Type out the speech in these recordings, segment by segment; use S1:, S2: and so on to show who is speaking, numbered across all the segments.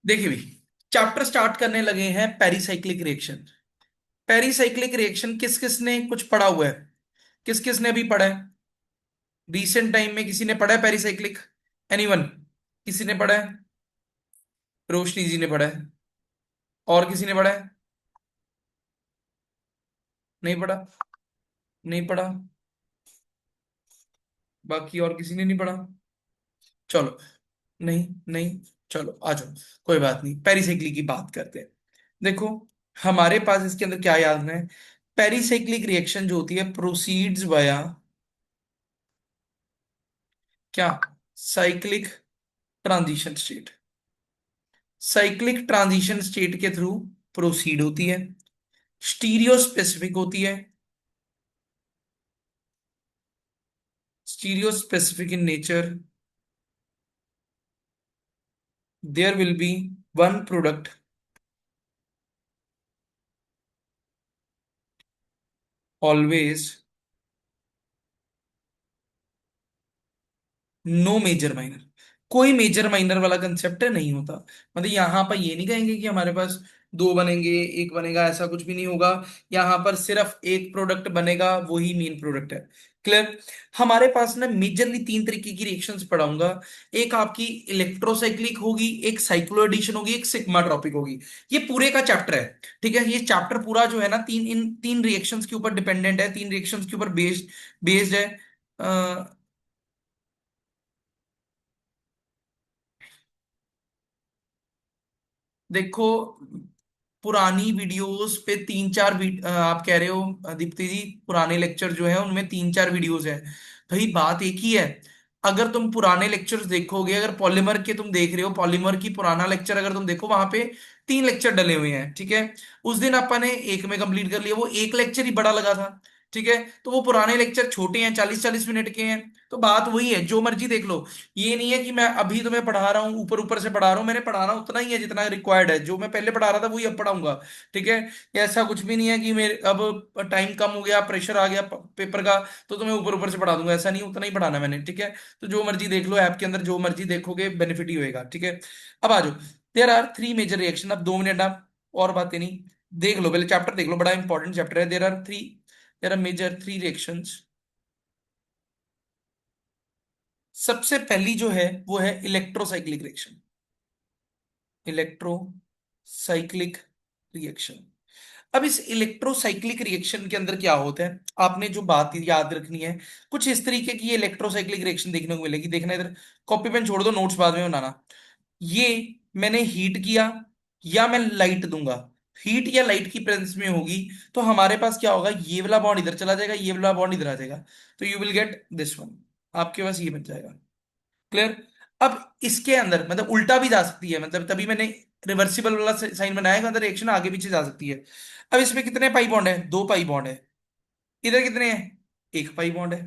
S1: देखिए भी, chapter start करने लगे हैं पेरिसाइक्लिक रिएक्शन। पेरिसाइक्लिक रिएक्शन किस किस ने कुछ पढ़ा हुआ है? किस किस ने अभी पढ़ा है? रिसेंट टाइम में किसी ने पढ़ा है पेरिसाइक्लिक? एनीवन? किसी ने पढ़ा है? रोशनी जी ने पढ़ा है। और किसी ने पढ़ा है? नहीं पढ़ा? नहीं पढ़ा? बाकी और किसी ने नहीं पढ़ा? चलो। नहीं नहीं। चलो आ जाओ। कोई बात नहीं, पेरिसाइक्लिक की बात करते हैं। देखो, हमारे पास इसके अंदर क्या याद है? पेरिसाइक्लिक रिएक्शन जो होती है प्रोसीड्स वाया क्या? Cyclic transition state. Cyclic transition state के थ्रू प्रोसीड होती है। स्टीरियो स्पेसिफिक होती है। Stereospecific in nature. There will be one product, always, no major minor. कोई मेजर माइनर वाला कंसेप्ट नहीं होता। मतलब यहां पर ये नहीं कहेंगे कि हमारे पास दो बनेंगे, एक बनेगा, ऐसा कुछ भी नहीं होगा। यहां पर सिर्फ एक प्रोडक्ट बनेगा, वही मेन प्रोडक्ट है। क्लियर? हमारे पास ना मेजरली तीन तरीके की रिएक्शंस पढ़ाऊंगा। एक आपकी इलेक्ट्रोसाइक्लिक होगी, एक साइक्लो एडिशन होगी, एक सिग्मा ट्रॉपिक होगी। ये पूरे का चैप्टर है। ठीक है, ये चैप्टर पूरा जो है ना, इन तीन रिएक्शंस के ऊपर डिपेंडेंट है, तीन रिएक्शंस के ऊपर बेस्ड बेस्ड है। देखो, पुरानी वीडियोस पे तीन चार आप कह रहे हो दीप्ति जी, पुराने लेक्चर जो है उनमें तीन चार वीडियोस है। भाई बात एक ही है। अगर तुम पुराने लेक्चर्स देखोगे, अगर पॉलीमर के तुम देख रहे हो, पॉलीमर की पुराना लेक्चर अगर तुम देखो, वहां पे तीन लेक्चर डले हुए हैं। ठीक है, उस दिन अपन ने एक में कंप्लीट कर लिया, वो एक लेक्चर ही बड़ा लगा था। ठीक है, तो वो पुराने लेक्चर छोटे हैं, 40-40 मिनट के हैं। तो बात वही है, जो मर्जी देख लो। ये नहीं है कि मैं अभी तुम्हें पढ़ा रहा हूँ, ऊपर ऊपर से पढ़ा रहा हूँ। मैंने पढ़ाना उतना ही है जितना रिक्वायर्ड है। जो मैं पहले पढ़ा रहा था वही अब पढ़ाऊंगा। ठीक है, ये ऐसा कुछ भी नहीं है कि मेरे अब टाइम कम हो गया, प्रेशर आ गया पेपर का, तो तुम्हें ऊपर ऊपर से पढ़ा दूंगा। ऐसा नहीं, उतना ही पढ़ाना मैंने। ठीक है, तो जो मर्जी देख लो, ऐप के अंदर जो मर्जी देखोगे बेनिफिट ही होएगा। ठीक है, अब आ जाओ। There are three major reaction. अब 2 मिनट आप और बातें नहीं, देख लो पहले चैप्टर देख लो, बड़ा इंपॉर्टेंट चैप्टर है। There are major three reactions. सबसे पहली जो है वो है इलेक्ट्रोसाइक्लिक रिएक्शन। Electrocyclic reaction. अब इस इलेक्ट्रोसाइक्लिक रिएक्शन के अंदर क्या होता है, आपने जो बात याद रखनी है, कुछ इस तरीके की ये इलेक्ट्रोसाइक्लिक रिएक्शन देखने को मिलेगी। देखना इधर, कॉपी पेन छोड़ दो, नोट्स बाद में बनाना। ये मैंने हीट किया या मैं लाइट दूंगा, हीट या लाइट की प्रेजेंस में होगी, तो हमारे पास क्या होगा, ये वाला बॉन्ड इधर चला जाएगा, ये वाला बॉन्ड इधर आ जाएगा। तो you will get this one. आपके पास ये बन जाएगा। क्लियर? अब इसके अंदर मतलब उल्टा भी जा सकती है, मतलब तभी मैंने रिवर्सिबल वाला साइन बनाया कि मतलब रिएक्शन आगे पीछे जा सकती है। अब इसमें कितने पाई बॉन्ड है? दो पाई बॉन्ड है। इधर कितने हैं? एक पाई बॉन्ड है।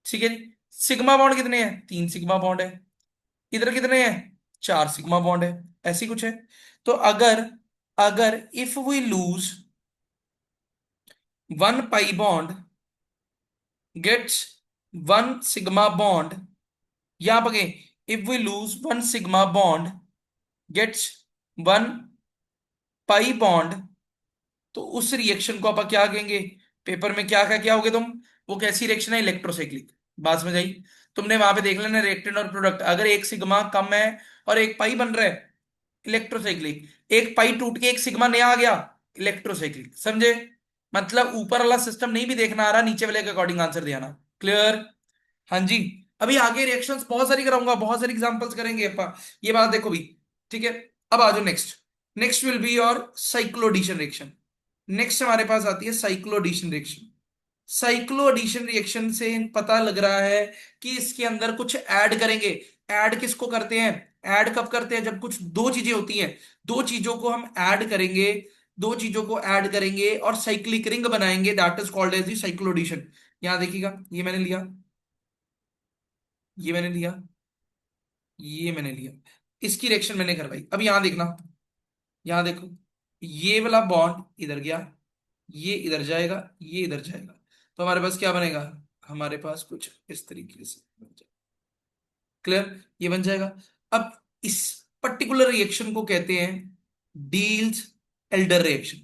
S1: ठीक है जी। सिग्मा बॉन्ड कितने हैं? तीन सिग्मा बॉन्ड है। इधर कितने हैं? चार सिग्मा बॉन्ड है। ऐसी कुछ है। तो अगर अगर if we lose one pi bond gets one sigma bond, यहां पर if we lose one sigma bond gets one pi bond, तो उस रिएक्शन को आप क्या कहेंगे? पेपर में क्या क्या क्या होगे तुम? वो कैसी रिएक्शन है? इलेक्ट्रोसाइक्लिक। बात समझ आई? तुमने वहां पे देख लेना रिएक्टेंट और प्रोडक्ट, अगर एक सिग्मा कम है और एक पाई बन रहा है, इलेक्ट्रोसाइक्लिक। एक पाई टूट के एक सिग्मा नया आ गया, इलेक्ट्रोसाइक्लिक। समझे? मतलब ऊपर वाला सिस्टम नहीं भी देखना आ रहा, नीचे वाले के अकॉर्डिंग आंसर देना। क्लियर? हाँ जी। अभी आगे रिएक्शंस बहुत सारी कराऊंगा, बहुत सारी एग्जांपल्स करेंगे अपा, ये बात देखो भी। ठीक है, अब आ जाओ next. Next will be your cycloaddition reaction. Next हमारे पास आती है साइक्लोएडिशन रिएक्शन। साइक्लोएडिशन रिएक्शन से पता लग रहा है कि इसके अंदर कुछ ऐड करेंगे। ऐड किसको करते हैं? ऐड कब करते हैं? जब कुछ दो चीजें होती हैं, दो चीजों को हम ऐड करेंगे, दो चीजों को ऐड करेंगे और साइक्लिक रिंग बनाएंगे, that is called as the cycloaddition. यहां देखिएगा, ये मैंने लिया, ये मैंने लिया, ये मैंने लिया, इसकी रिएक्शन मैंने करवाई। अब यहां देखना, यहां देखो, ये वाला बॉन्ड इधर गया, ये इधर जाएगा, ये इधर जाएगा, तो हमारे पास क्या बनेगा? हमारे पास कुछ इस तरीके से बन जाएगा। क्लियर? ये बन जाएगा। अब इस पर्टिकुलर रिएक्शन को कहते हैं डील्स एल्डर रिएक्शन।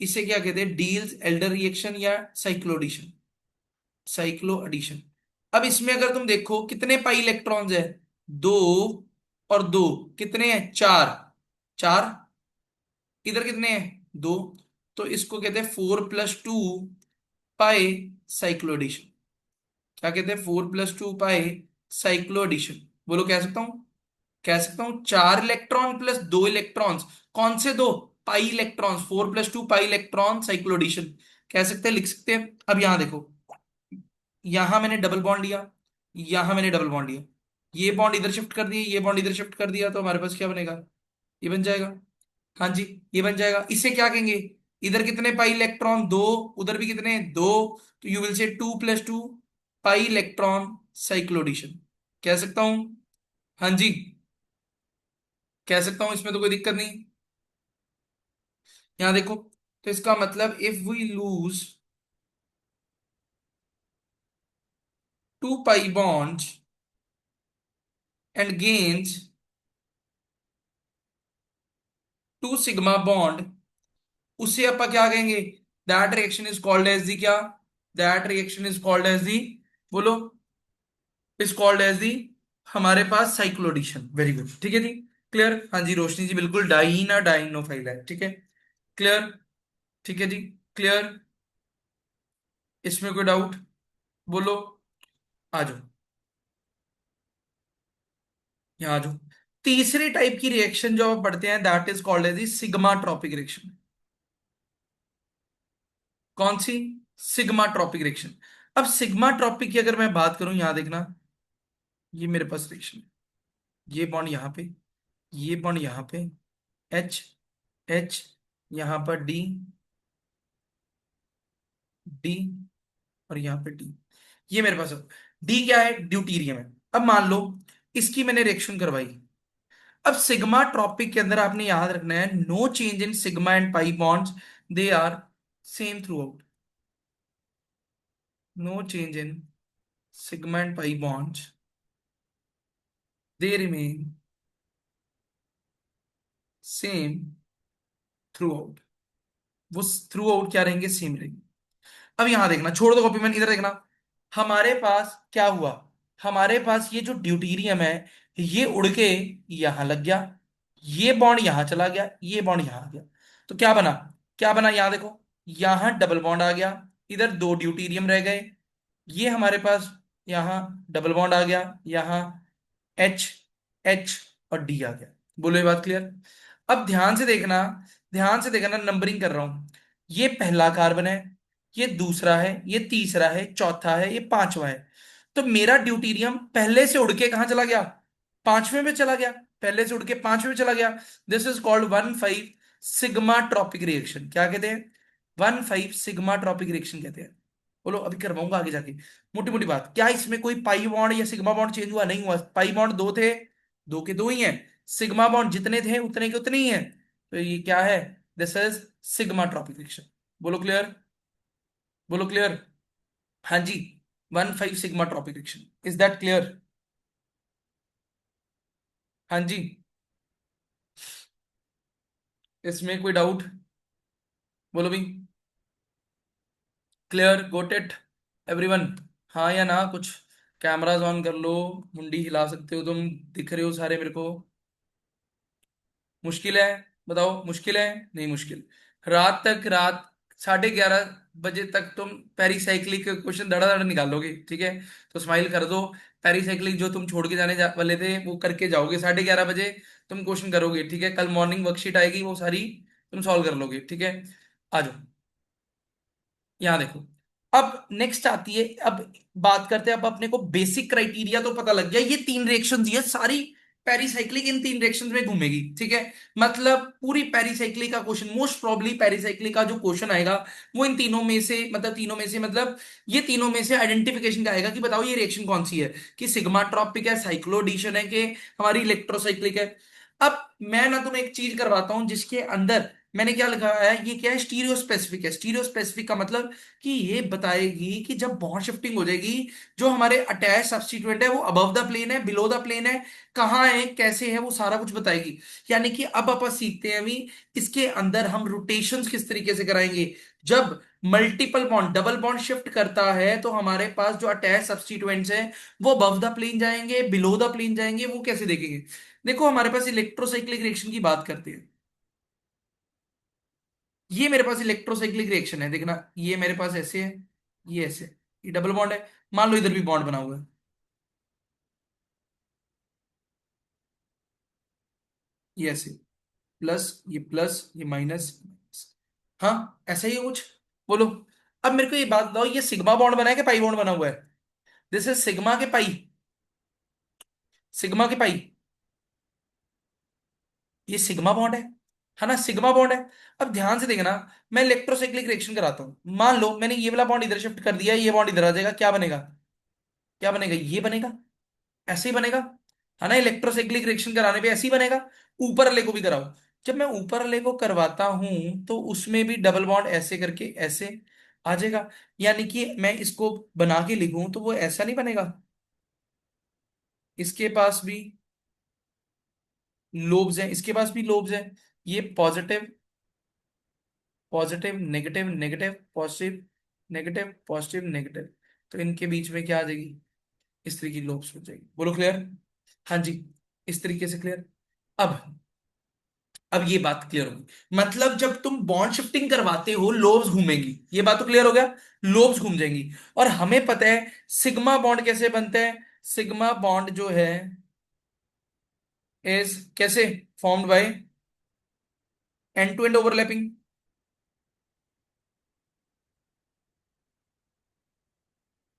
S1: इसे क्या कहते हैं? डील्स एल्डर रिएक्शन या साइक्लोएडिशन। साइक्लोएडिशन। अब इसमें अगर तुम देखो कितने पाई इलेक्ट्रॉन्स है? दो और दो, कितने हैं? चार। चार। इधर कितने हैं? दो। तो इसको कहते हैं 4+2 पाई साइक्लोएडिशन। क्या कहते हैं? 4+2 पाई साइक्लोएडिशन। बोलो, कह सकता हूं? कह सकता हूं 4 इलेक्ट्रॉन प्लस 2 इलेक्ट्रॉन्स। कौन से दो? Pi electrons. 4+2 pi electron cycloaddition कह सकते हैं, लिख सकते हैं। अब यहां देखो, यहां मैंने डबल बॉन्ड लिया, यहां मैंने डबल बॉन्ड लिया, ये बॉन्ड इधर शिफ्ट कर दिया, ये बॉन्ड इधर शिफ्ट कर दिया, तो हमारे पास क्या बनेगा? ये बन जाएगा। हाँ जी, ये बन जाएगा। इसे क्या कहेंगे? इधर कितने पाई इलेक्ट्रॉन? दो। उधर भी कितने? दो। तो you will say 2+2 pi electron cycloaddition. कह सकता हूं? हाँ जी, कह सकता हूं, इसमें तो कोई दिक्कत नहीं। यहां देखो, तो इसका मतलब if we lose 2 pi bond and gains 2 sigma bond, उसे आप क्या कहेंगे? That reaction is called as the क्या? That reaction is called as the, बोलो, इज कॉल्ड एज दी हमारे पास साइक्लोएडिशन। वेरी गुड, ठीक है जी। क्लियर? हाँ जी रोशनी जी, बिल्कुल डाइना डाइनोफाइल है, ठीक है। क्लियर? ठीक है जी। क्लियर? इसमें कोई डाउट? बोलो, आ जाओ, यहाँ आ जाओ। तीसरी टाइप की रिएक्शन जो आप पढ़ते हैं that is called as the sigmatropic reaction. कौन सी? Sigmatropic reaction. अब सिग्मा ट्रॉपिक की अगर मैं बात करूं, यहां देखना, ये मेरे पास रिएक्शन है, ये बॉन्ड यहां पे, ये बॉन्ड यहां पे, एच, एच, यहां पर डी, डी, और यहां पे डी। ये मेरे पास है। डी क्या है? ड्यूटीरियम है। अब मान लो इसकी मैंने रिएक्शन करवाई। अब सिग्मा ट्रॉपिक के अंदर आपने याद रखना है, no change in sigma and pi bonds, they are same throughout. No change in sigma and pi bonds, they remain same throughout. वो थ्रू आउट क्या रहेंगे? सेम रहेंगे। अब यहां देखना, छोड़ दो कॉपी मैन, इधर देखना। हमारे पास क्या हुआ? हमारे पास ये जो ड्यूटीरियम है, ये उड़ के यहां लग गया, ये बॉन्ड यहां चला गया, ये बॉन्ड यहां आ गया। तो क्या बना? क्या बना? यहां देखो, यहां डबल बॉन्ड आ गया, इधर दो ड्यूटीरियम रह गए, ये हमारे पास यहां डबल बॉन्ड आ गया, यहां एच, एच, और डी आ गया। बोलो, ये बात क्लियर? अब ध्यान से देखना, ध्यान से देखना, नंबरिंग कर रहा हूं। ये पहला कार्बन है, ये दूसरा है, ये तीसरा है, चौथा है, ये पांचवा है। तो मेरा ड्यूटीरियम पहले से उड़ के कहां चला गया? पांचवें में चला गया। पहले से उड़ के पांचवें में चला गया। This is called 1,5 sigmatropic reaction. क्या कहते हैं? 1,5 सिग्मा ट्रॉपिक रिएक्शन कहते हैं। बोलो, अभी करवाऊंगा आगे जाके। मोटी मोटी बात, क्या इसमें कोई पाई बॉन्ड या सिग्मा बॉन्ड चेंज हुआ? नहीं हुआ। पाई बॉन्ड दो थे, दो के दो ही हैं। सिग्मा बॉन्ड जितने थे उतने के उतने ही हैं। तो ये क्या है? This is sigmatropic reaction. बोलो क्लियर? बोलो क्लियर? हाँ जी, 1,5 sigmatropic reaction. Is that clear? हाँ जी, इसमें कोई डाउट? बोलो भी। क्लियर? Got it everyone? हाँ या ना कुछ? कैमराज ऑन कर लो, मुंडी हिला सकते हो तुम, दिख रहे हो सारे मेरे को। मुश्किल है? बताओ, मुश्किल है? नहीं मुश्किल। रात तक, रात 11:30 बजे तक तुम पेरीसाइक्लिक के क्वेश्चन धड़ा धड़ निकालोगे, ठीक है? तो स्माइल कर दो। पेरीसाइक्लिक जो तुम छोड़ के जाने वाले थे वो करके जाओगे। 11:30 बजे तुम क्वेश्चन करोगे, ठीक है? कल मॉर्निंग वर्कशीट आएगी, वो सारी तुम सॉल्व कर लोगे, ठीक है? आ जाओ, यहां देखो। अब नेक्स्ट आती है, अब बात करते हैं, अब अपने को बेसिक क्राइटेरिया तो पता लग गया, ये तीन रिएक्शंस ये सारी पेरिसाइक्लिक इन तीन रिएक्शंस में घूमेगी, ठीक है? मतलब पूरी पेरिसाइक्लिक का क्वेश्चन, मोस्ट प्रोबब्ली पेरिसाइक्लिक का जो क्वेश्चन आएगा वो इन तीनों में से, मतलब तीनों में से, मतलब ये तीनों में से आइडेंटिफिकेशन का आएगा कि बताओ ये रिएक्शन कौन सी है, कि सिग्मा ट्रॉपिक है, साइक्लोएडिशन है, कि हमारी इलेक्ट्रोसाइक्लिक है। अब मैं ना तुम्हें एक चीज करवाता हूं जिसके अंदर मैंने क्या लिखा है, ये क्या है, स्टीरियो स्पेसिफिक है। स्टीरियो स्पेसिफिक का मतलब कि ये बताएगी कि जब बॉन्ड शिफ्टिंग हो जाएगी, जो हमारे अटैच सब्स्टिट्यूएंट है वो अबव द प्लेन है, बिलो द प्लेन है, कहाँ है, कैसे है, वो सारा कुछ बताएगी। यानी कि अब अपन सीखते हैं अभी इसके अंदर हम रोटेशंस किस तरीके से कराएंगे। जब multiple bond, double bond shift करता है तो हमारे पास जो अटैच सब्स्टिट्यूएंट्स हैं वो अबव द प्लेन जाएंगे, बिलो द प्लेन जाएंगे, वो कैसे देखेंगे। देखो हमारे पास इलेक्ट्रोसाइक्लिक रिएक्शन की बात करते हैं। ये मेरे पास इलेक्ट्रोसाइक्लिक रिएक्शन है, देखना ये मेरे पास ऐसे है, ये ऐसे है, ये डबल बॉन्ड है। मान लो इधर भी बॉन्ड बना हुआ है, ये ऐसे, प्लस ये माइनस। हाँ ऐसा ही है कुछ। बोलो। अब मेरे को ये बात बताओ, ये सिग्मा बॉन्ड बना है कि पाई बॉन्ड बना हुआ है। दिस इज सिग्मा के पाई, सिग्मा के पाई, ये सिग्मा बॉन्ड है ना, सिग्मा बॉन्ड है। अब ध्यान से देखना, मैं इलेक्ट्रोसाइक्लिक रिएक्शन कराता हूं, मान लो मैंने ये वाला बॉन्ड इधर शिफ्ट कर दिया, ये बॉन्ड इधर आ जाएगा, क्या बनेगा, क्या बनेगा, ये बनेगा, ऐसे ही बनेगा, है ना। इलेक्ट्रोसाइक्लिक रिएक्शन कराने पे ऐसे ही बनेगा। ऊपर वाले को भी कराओ, जब मैं ऊपर वाले को करवाता हूं तो उसमें भी डबल बॉन्ड ऐसे करके ऐसे आ जाएगा। यानी कि मैं इसको बना के लिखूं तो वो ऐसा नहीं बनेगा, इसके पास भी लोब्स हैं, इसके पास भी लोब्स हैं, ये positive positive negative negative positive negative positive negative, तो इनके बीच में क्या आ जाएगी, इस तरीके की लोब्स हो जाएगी। बोलो क्लियर। हाँ जी, इस तरीके से क्लियर। अब अब ये बात क्लियर होगी, मतलब जब तुम बॉन्ड शिफ्टिंग करवाते हो लोब्स घूमेंगी, ये बात तो क्लियर हो गया, लोब्स घूम जाएंगी। और हमें पता है सिग्मा बॉन्ड कैसे बनते हैं, सिग्मा बॉन्ड जो है इज कैसे formed by end to end overlapping.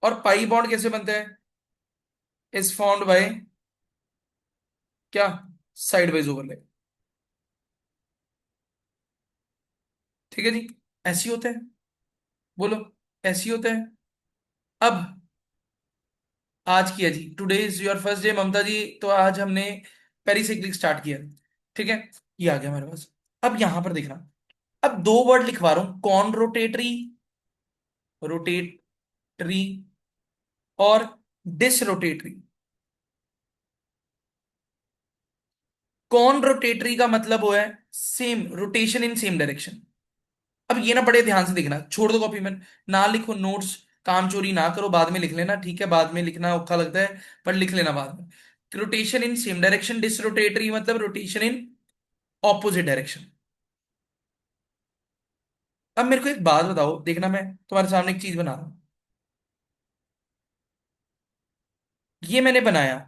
S1: और पाई बॉन्ड कैसे बनते हैं, इज फॉर्म्ड बाय क्या, साइड वाइज ओवरलैप। ठीक है जी, ऐसे ही होते हैं। बोलो, ऐसे ही होते हैं। अब आज किया जी, today is your first day Mamata ji, तो आज हमने पेरिसाइक्लिक स्टार्ट किया। ठीक है, ये आ गया हमारे पास। अब यहां पर देखना, अब दो वर्ड लिखवा रहा हूं, कॉन रोटेटरी, रोटेटरी और डिसरोटेटरी। कॉन रोटेटरी का मतलब वो है same rotation in same direction. अब ये ना बड़े ध्यान से देखना, छोड़ दो कॉपी में, ना लिखो नोट्स, काम चोरी ना करो, बाद में लिख लेना, ठीक है, बाद में लिखना औखा लगता है, पर लिख लेना बाद में। रोटेशन इन सेम डायरेक्शन, डिसरोटेटरी मतलब रोटेशन इन ऑपोजिट डायरेक्शन। अब मेरे को एक बात बताओ, देखना मैं तुम्हारे सामने एक चीज बना रहा हूं, ये मैंने बनाया,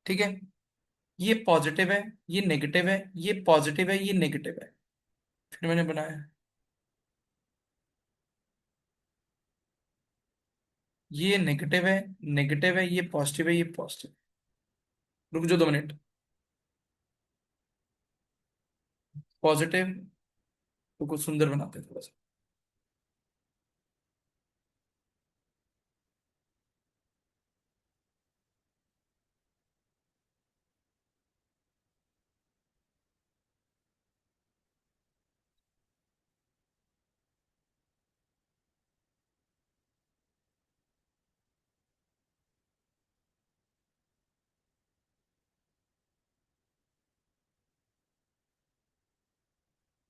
S1: ठीक है, ये पॉजिटिव है, ये नेगेटिव है, ये पॉजिटिव है, ये नेगेटिव है, फिर मैंने बनाया, ये नेगेटिव है, ये पॉजिटिव है, ये पॉजिटिव। रुक जाओ 2 मिनट, पॉजिटिव, तो कुछ सुंदर बनाते हैं थोड़ा सा।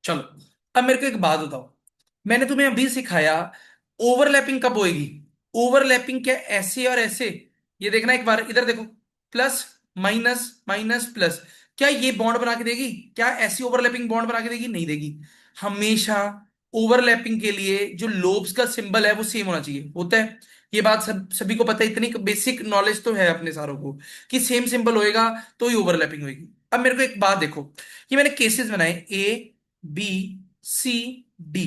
S1: चलो, अब मेरे को एक बात बताओ, मैंने तुम्हें अभी सिखाया ओवरलैपिंग कब होएगी। ओवरलैपिंग क्या, ऐसे और ऐसे, ये देखना एक बार इधर देखो, प्लस माइनस माइनस प्लस, क्या ये बॉन्ड बना के देगी, क्या ऐसी ओवरलैपिंग बॉन्ड बना के देगी, नहीं देगी। हमेशा ओवरलैपिंग के लिए जो लोब्स का सिंबल है वो सेम होना चाहिए, होता है, ये बात सभी को पता है, इतनी बेसिक नॉलेज तो है अपने सारों को कि सेम सिंबल होएगा तो ही ओवरलैपिंग होगी। अब मेरे को एक बात देखो, ये मैंने केसेस बनाए ए बी सी डी।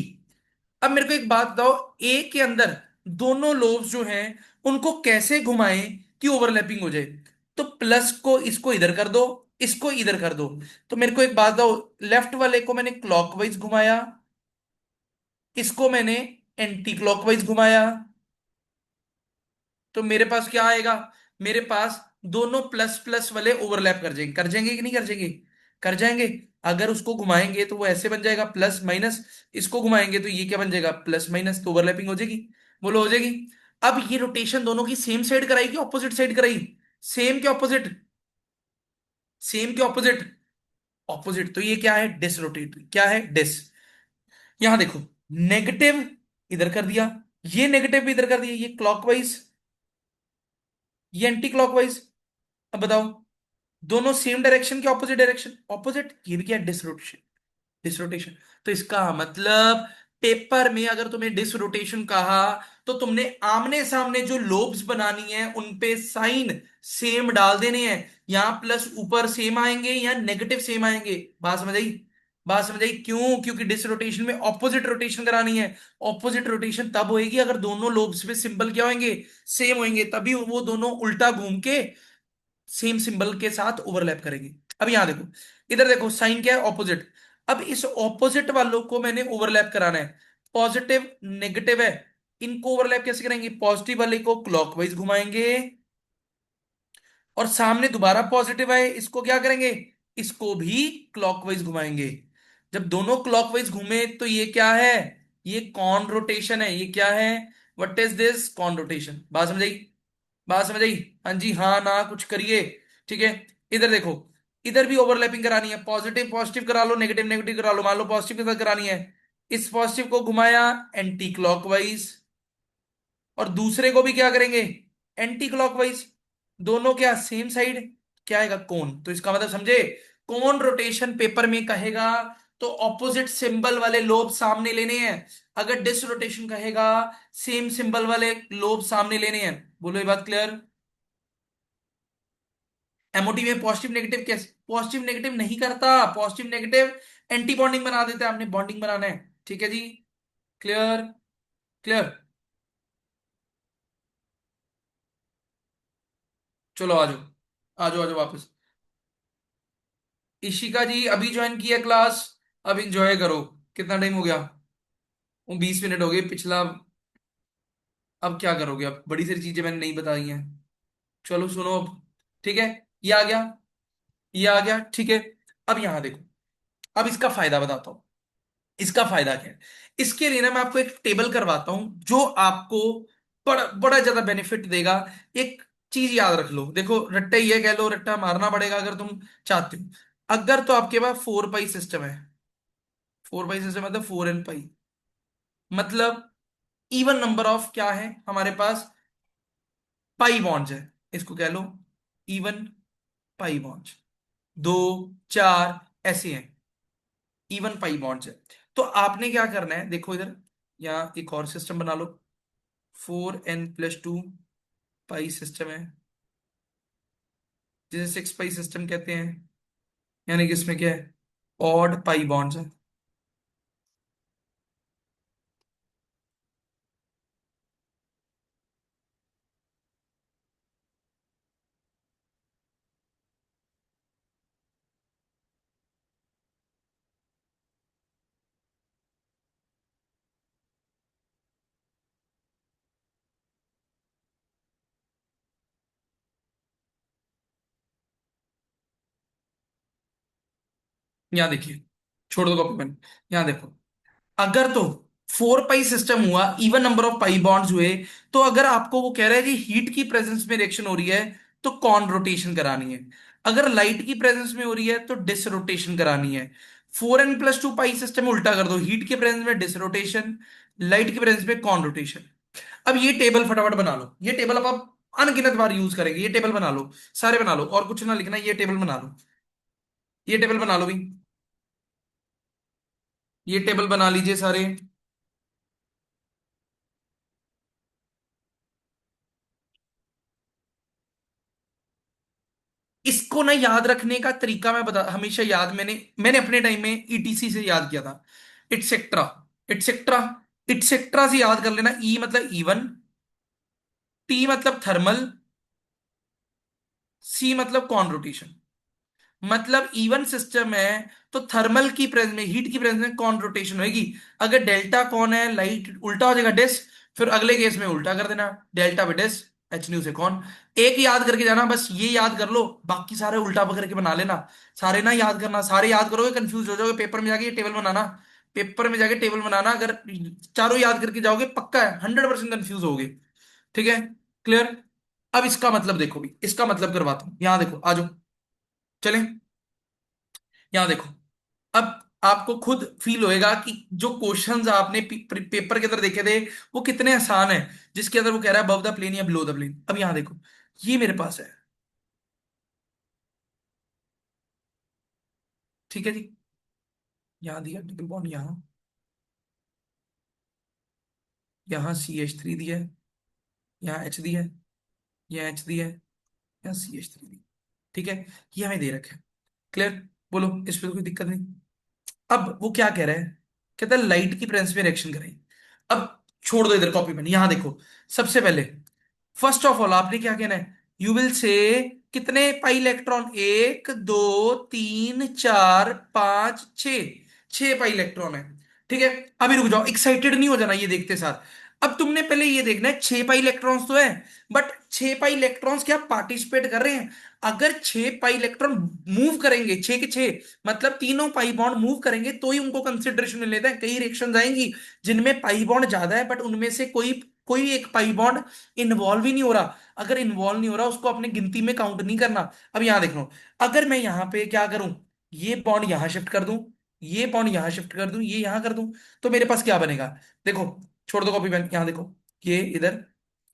S1: अब मेरे को एक बात बताओ, ए के अंदर दोनों लोब्स जो हैं उनको कैसे घुमाएं कि ओवरलैपिंग हो जाए। तो प्लस को इसको इधर कर दो, इसको इधर कर दो। तो मेरे को एक बात बताओ, लेफ्ट वाले को मैंने क्लॉकवाइज घुमाया, इसको मैंने एंटी क्लॉकवाइज घुमाया, तो मेरे पास क्या आएगा, मेरे पास दोनों प्लस प्लस वाले ओवरलैप कर जाएंगे, कर जाएंगे कि नहीं कर जाएंगे। कर जाएंगे। अगर उसको घुमाएंगे तो वो ऐसे बन जाएगा प्लस माइनस, इसको घुमाएंगे तो ये क्या बन जाएगा प्लस माइनस, तो ओवरलैपिंग हो जाएगी। बोलो हो जाएगी। अब ये रोटेशन दोनों की सेम साइड कराई कि ऑपोजिट साइड कराई? सेम के ऑपोजिट? सेम के ऑपोजिट? ऑपोजिट, तो ये क्या है डिसरोटेट, क्या है डिस। यहां देखो, नेगेटिव इधर कर दिया, ये नेगेटिव भी इधर कर दिया, ये क्लॉकवाइज, ये एंटी क्लॉकवाइज। अब बताओ, दोनों सेम डायरेक्शन के ऑपोजिट डायरेक्शन, ऑपोजिट, ये भी क्या डिसरोटेशन, डिसरोटेशन। तो इसका मतलब पेपर में अगर तुम्हें डिसरोटेशन कहा तो तुमने आमने सामने जो लोब्स बनानी है उन पे साइन सेम डाल देने हैं। यहां प्लस ऊपर सेम आएंगे या नेगेटिव सेम आएंगे। बात समझ आई? बात समझ आई? क्यों? क्योंकि डिसरोटेशन में ऑपोजिट रोटेशन करानी है। ऑपोजिट रोटेशन तब होएगी अगर दोनों लोब्स पे सिंबल क्या होंगे, सेम होंगे, तभी वो दोनों उल्टा घूम के सेम सिंबल के साथ ओवरलैप करेंगे। अब यहां देखो, इधर देखो साइन क्या है ऑपोजिट। अब इस ऑपोजिट वालों को मैंने ओवरलैप कराना है, पॉजिटिव नेगेटिव है, इनको ओवरलैप कैसे करेंगे? पॉजिटिव वाले को क्लॉकवाइज घुमाएंगे और सामने दोबारा पॉजिटिव है, इसको क्या करेंगे? इसको भी क्लॉकवाइज घुमाएंगे। जब दोनों क्लॉकवाइज घूमे तो ये क्या है? ये कॉन रोटेशन है। ये क्या है? What is this? Conrotation. बात समझ आई? बात समझ आई? हाँ जी हाँ ना कुछ करिए। ठीक है, इधर देखो, इधर भी ओवरलैपिंग करानी है, पॉजिटिव पॉजिटिव करा लो, नेगेटिव नेगेटिव करा लो, मान लो पॉजिटिव के साथ करानी है। इस पॉजिटिव को घुमाया एंटी क्लॉकवाइज, और दूसरे को भी क्या करेंगे? Anti clockwise. दोनों क्या सेम साइड, क्या आएगा कोन। तो इसका मतलब समझे, कोन रोटेशन पेपर में कहेगा तो ऑपोजिट सिंबल वाले लोब सामने लेने हैं। अगर डिस रोटेशन कहेगा सेम सिंबल वाले लोब सामने लेने हैं। बोलो ये बात क्लियर? एमओटी में पॉजिटिव नेगेटिव कैसे, पॉजिटिव नेगेटिव नहीं करता, पॉजिटिव नेगेटिव एंटी बॉन्डिंग बना देता है, हमने बॉन्डिंग बनाना है। ठीक है जी, क्लियर? क्लियर? चलो आ जाओ, आ जाओ, आ जाओ वापस। इशिका जी अभी ज्वाइन किया क्लास, अब इंजॉय करो। कितना टाइम हो गया? वो 20 मिनट हो गए पिछला। अब क्या करोगे? अब बड़ी सारी चीजें मैंने नहीं बताई हैं। चलो सुनो अब। ठीक है, ये आ गया, ये आ गया, ठीक है। अब यहां देखो, अब इसका फायदा बताता हूं। इसका फायदा क्या है? इसके लिए ना मैं आपको एक टेबल करवाता हूं जो आपको बड़ा बड़ा ज्यादा बेनिफिट देगा। एक चीज याद रख लो, देखो रट्टा ही है, कह लो रट्टा मारना पड़ेगा अगर तुम चाहते हो। अगर तो आपके पास 4 पाई सिस्टम है, 4 पाई सिस्टम मतलब 4n पाई, मतलब इवन नंबर ऑफ क्या है हमारे पास, पाई बॉन्ड्स है, इसको कह लो इवन पाई बॉन्ड्स। दो, चार, ऐसे हैं, इवन पाई बॉन्ड्स है। तो आपने क्या करना है, देखो इधर, यहाँ एक और सिस्टम बना लो, 4n+2 पाई सिस्टम है, जिसे 6 पाई सिस्टम कहते हैं। यानी कि इसमें क्या है, ऑड पाई बॉन्ड्स है। यहाँ देखिए, छोड़ दो कॉपी पेन। यहाँ देखो, अगर तो 4 पाई सिस्टम हुआ, even number of pi bonds हुए, तो अगर आपको वो कह रहा है कि हीट की प्रेजेंस में रिएक्शन हो रही है तो कौन रोटेशन करानी है। अगर लाइट की प्रेजेंस में हो रही है तो डिस रोटेशन करानी है। 4n+2 पाई सिस्टम में उल्टा कर दो, हीट की प्रेजेंस में डिस रोटेशन, लाइट की प्रेजेंस में कौन रोटेशन। अब ये टेबल फटाफट बना लो, ये टेबल अब आप अनगिनत बार यूज करेंगे, ये टेबल बना लो, सारे बना लो, और कुछ ना लिखना, ये टेबल बना लो, ये टेबल बना लो भी, ये टेबल बना लीजिए सारे। इसको ना याद रखने का तरीका मैं बता, हमेशा याद, मैंने मैंने अपने टाइम में ईटीसी से याद किया था, इटसेट्रा, इटसेट्रा, इटसेट्रा से याद कर लेना। ई मतलब इवन, टी मतलब थर्मल, सी मतलब कॉन रोटेशन। मतलब इवन सिस्टम है तो थर्मल की प्रेजेंस में, हीट की प्रेजेंस में कौन रोटेशन होगी। अगर डेल्टा कौन है, लाइट उल्टा हो जाएगा डिस, फिर अगले केस में उल्टा कर देना, डेल्टा पे डिस, एच न्यू से कौन। एक याद करके जाना, बस ये याद कर लो, बाकी सारे उल्टा पकड़ के बना लेना। सारे ना याद करना, सारे याद करोगे कंफ्यूज हो जाओगे, पेपर में जाके ये टेबल बनाना। पेपर में जाके टेबल बनाना, अगर चारों याद करके जाओगे पक्का है 100% कंफ्यूज होगे। ठीक है, क्लियर। अब इसका मतलब देखो भी, इसका मतलब करवाता हूं, यहां देखो, आ जाओ, चलें। यहां देखो, अब आपको खुद फील होएगा कि जो क्वेश्चंस आपने पेपर के अंदर देखे थे वो कितने आसान है, जिसके अंदर वो कह रहा है अबव द प्लेन या बिलो द प्लेन। अब यहां देखो, ये मेरे पास है, ठीक है जी। यहां दिया डबल बॉन्ड, यहाँ CH3 दिया है, यहाँ H दिया है, यहाँ H दिया है, यहाँ CH3 दिया है। ठीक है, ये हमें दे रखा है। क्लियर, बोलो, इस पे तो कोई दिक्कत नहीं। अब वो क्या कह रहा है, कहता है लाइट की प्रेजेंस में रिएक्शन करें। अब छोड़ दो इधर कॉपी पेन, यहां देखो। सबसे पहले, फर्स्ट ऑफ ऑल आपने क्या कहना है, यू विल से कितने पाई इलेक्ट्रॉन, एक दो तीन चार पांच छ, छह पाई इलेक्ट्रॉन है। ठीक है, अभी रुक जाओ, एक्साइटेड नहीं हो जाना ये देखते साथ। अब तुमने पहले ये देखना है, छह पाई इलेक्ट्रॉन्स तो है, बट छह पाई इलेक्ट्रॉन्स क्या पार्टिसिपेट कर रहे हैं। अगर छह पाई इलेक्ट्रॉन मूव करेंगे, छह के छह, मतलब तीनों पाई बॉन्ड मूव करेंगे तो ही उनको कंसिडरेशन में लेते हैं। कई रिएक्शंस आएंगी जिनमें पाई बॉन्ड ज्यादा है, बट उनमें से कोई कोई एक पाई बॉन्ड इन्वॉल्व ही नहीं हो रहा। अगर इन्वॉल्व नहीं हो रहा, उसको अपने गिनती में काउंट नहीं करना। अब यहां देख लो, अगर मैं यहां पे क्या करूं, ये बॉन्ड यहां शिफ्ट कर दूं, ये बॉन्ड यहां शिफ्ट कर दूं, ये यहां कर दूं, तो मेरे पास क्या बनेगा। देखो, छोड़ दो कॉपी पेन, यहां देखो, ये इधर,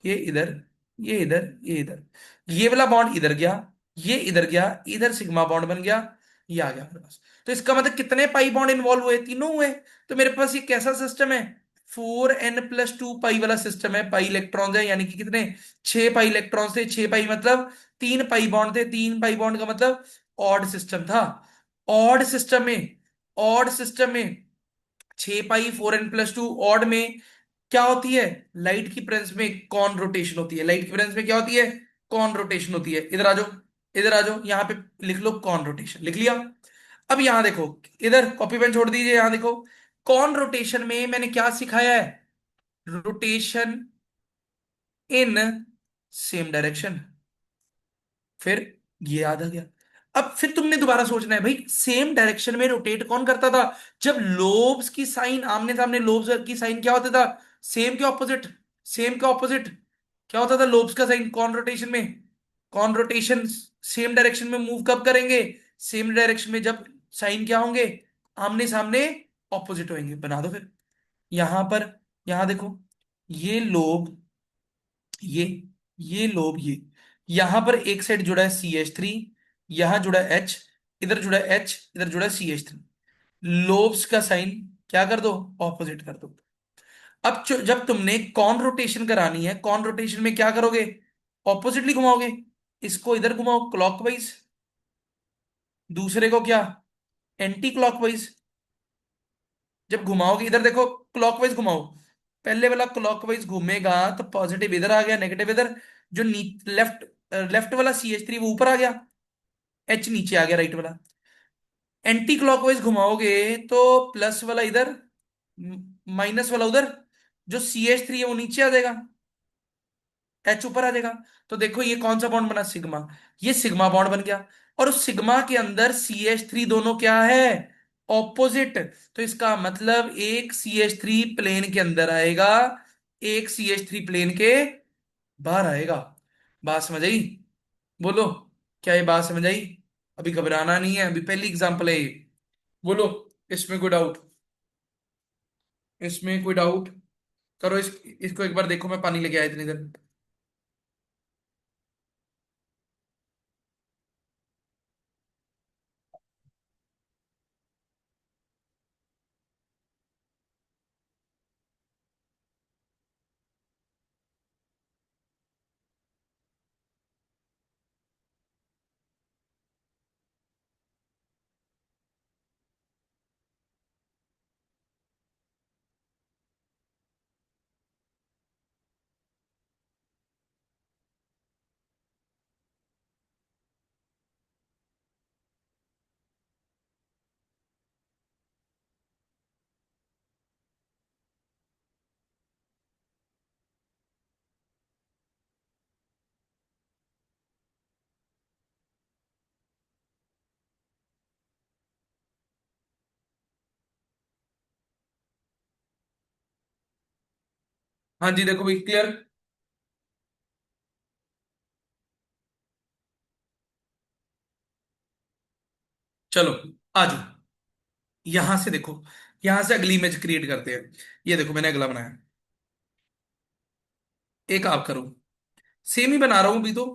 S1: ये इधर, ये इधर, ये इधर, ये वाला बॉन्ड इधर गया, ये इधर गया, इधर सिग्मा बॉन्ड बन गया, ये आ गया मेरे पास। तो इसका मतलब कितने पाई बॉन्ड इन्वॉल्व हुए, तीनों हुए। तो मेरे पास ये कैसा सिस्टम है, 4n+2 पाई वाला सिस्टम है। पाई इलेक्ट्रॉन्स है, यानी कि कितने, छह पाई इलेक्ट्रॉन्स थे, छह पाई मतलब तीन पाई बॉन्ड थे, तीन पाई बॉन्ड का मतलब ऑड सिस्टम था। ऑड सिस्टम में, ऑड सिस्टम में 6 पाई 4n+2 ऑड में क्या होती है, लाइट की प्रेजेंस में कॉन रोटेशन होती है। लाइट की प्रेजेंस में क्या होती है, कॉन रोटेशन होती है। इधर आ जाओ, इधर आ जाओ, यहां पे लिख लो कॉन रोटेशन, लिख लिया। अब यहां देखो, इधर कॉपी पेन छोड़ दीजिए, यहां देखो, कॉन रोटेशन में मैंने क्या सिखाया है, रोटेशन इन सेम डायरेक्शन। फिर ये याद आ गया। अब फिर तुमने दोबारा सोचना है, भाई सेम डायरेक्शन में रोटेट कौन करता था, जब लोब्स की साइन आमने सामने, लोब्स की साइन क्या होता था, सेम के ऑपोजिट, सेम के ऑपोजिट क्या होता था, लोब्स का साइन कौन रोटेशन में, कौन रोटेशन सेम डायरेक्शन में मूव कब करेंगे, सेम डायरेक्शन में जब साइन क्या होंगे, आमने सामने ऑपोजिट होंगे। बना दो फिर, यहां पर, यहां देखो, ये लोब, ये ये लोब, ये यहां पर एक साइड जुड़ा है CH3, यहां जुड़ा है H, इधर जुड़ा है H, इधर जुड़ा है CH3। लोब्स का साइन क्या कर दो, ऑपोजिट कर दो। अब जब तुमने कॉन रोटेशन करानी है, कॉन रोटेशन में क्या करोगे, ऑपोजिटली घुमाओगे। इसको इधर घुमाओ क्लॉकवाइज, दूसरे को क्या, एंटी क्लॉकवाइज। जब घुमाओगे इधर देखो, क्लॉकवाइज घुमाओ, पहले वाला क्लॉकवाइज घूमेगा तो पॉजिटिव इधर आ गया, नेगेटिव इधर। जो लेफ्ट, लेफ्ट वाला CH3 वो ऊपर आ गया, H नीचे आ गया, राइट वाला। एंटी क्लॉकवाइज घुमाओगे तो प्लस वाला इधर, माइनस वाला उधर, जो CH3 है वो नीचे आ जाएगा, H ऊपर आ जाएगा। तो देखो ये कौन सा बॉन्ड बना, सिग्मा, ये सिग्मा बॉन्ड बन गया। और उस सिग्मा के अंदर CH3 दोनों क्या है, ऑपोजिट। तो इसका मतलब एक CH3 प्लेन के अंदर आएगा, एक CH3 प्लेन के बाहर आएगा। बात समझ आई, बोलो, क्या ये बात समझ आई। अभी घबराना नहीं है, अभी पहली एग्जांपल है ये। बोलो, इसमें कोई डाउट, इसमें कोई डाउट, करो इसको एक बार देखो, मैं पानी लेके आया इतनी देर। हाँ जी, देखो भाई, क्लियर। चलो, आ जाओ। यहां से देखो, यहां से अगली इमेज क्रिएट करते हैं। ये देखो, मैंने अगला बनाया। एक आप करो। सेम ही बना रहा हूं अभी तो।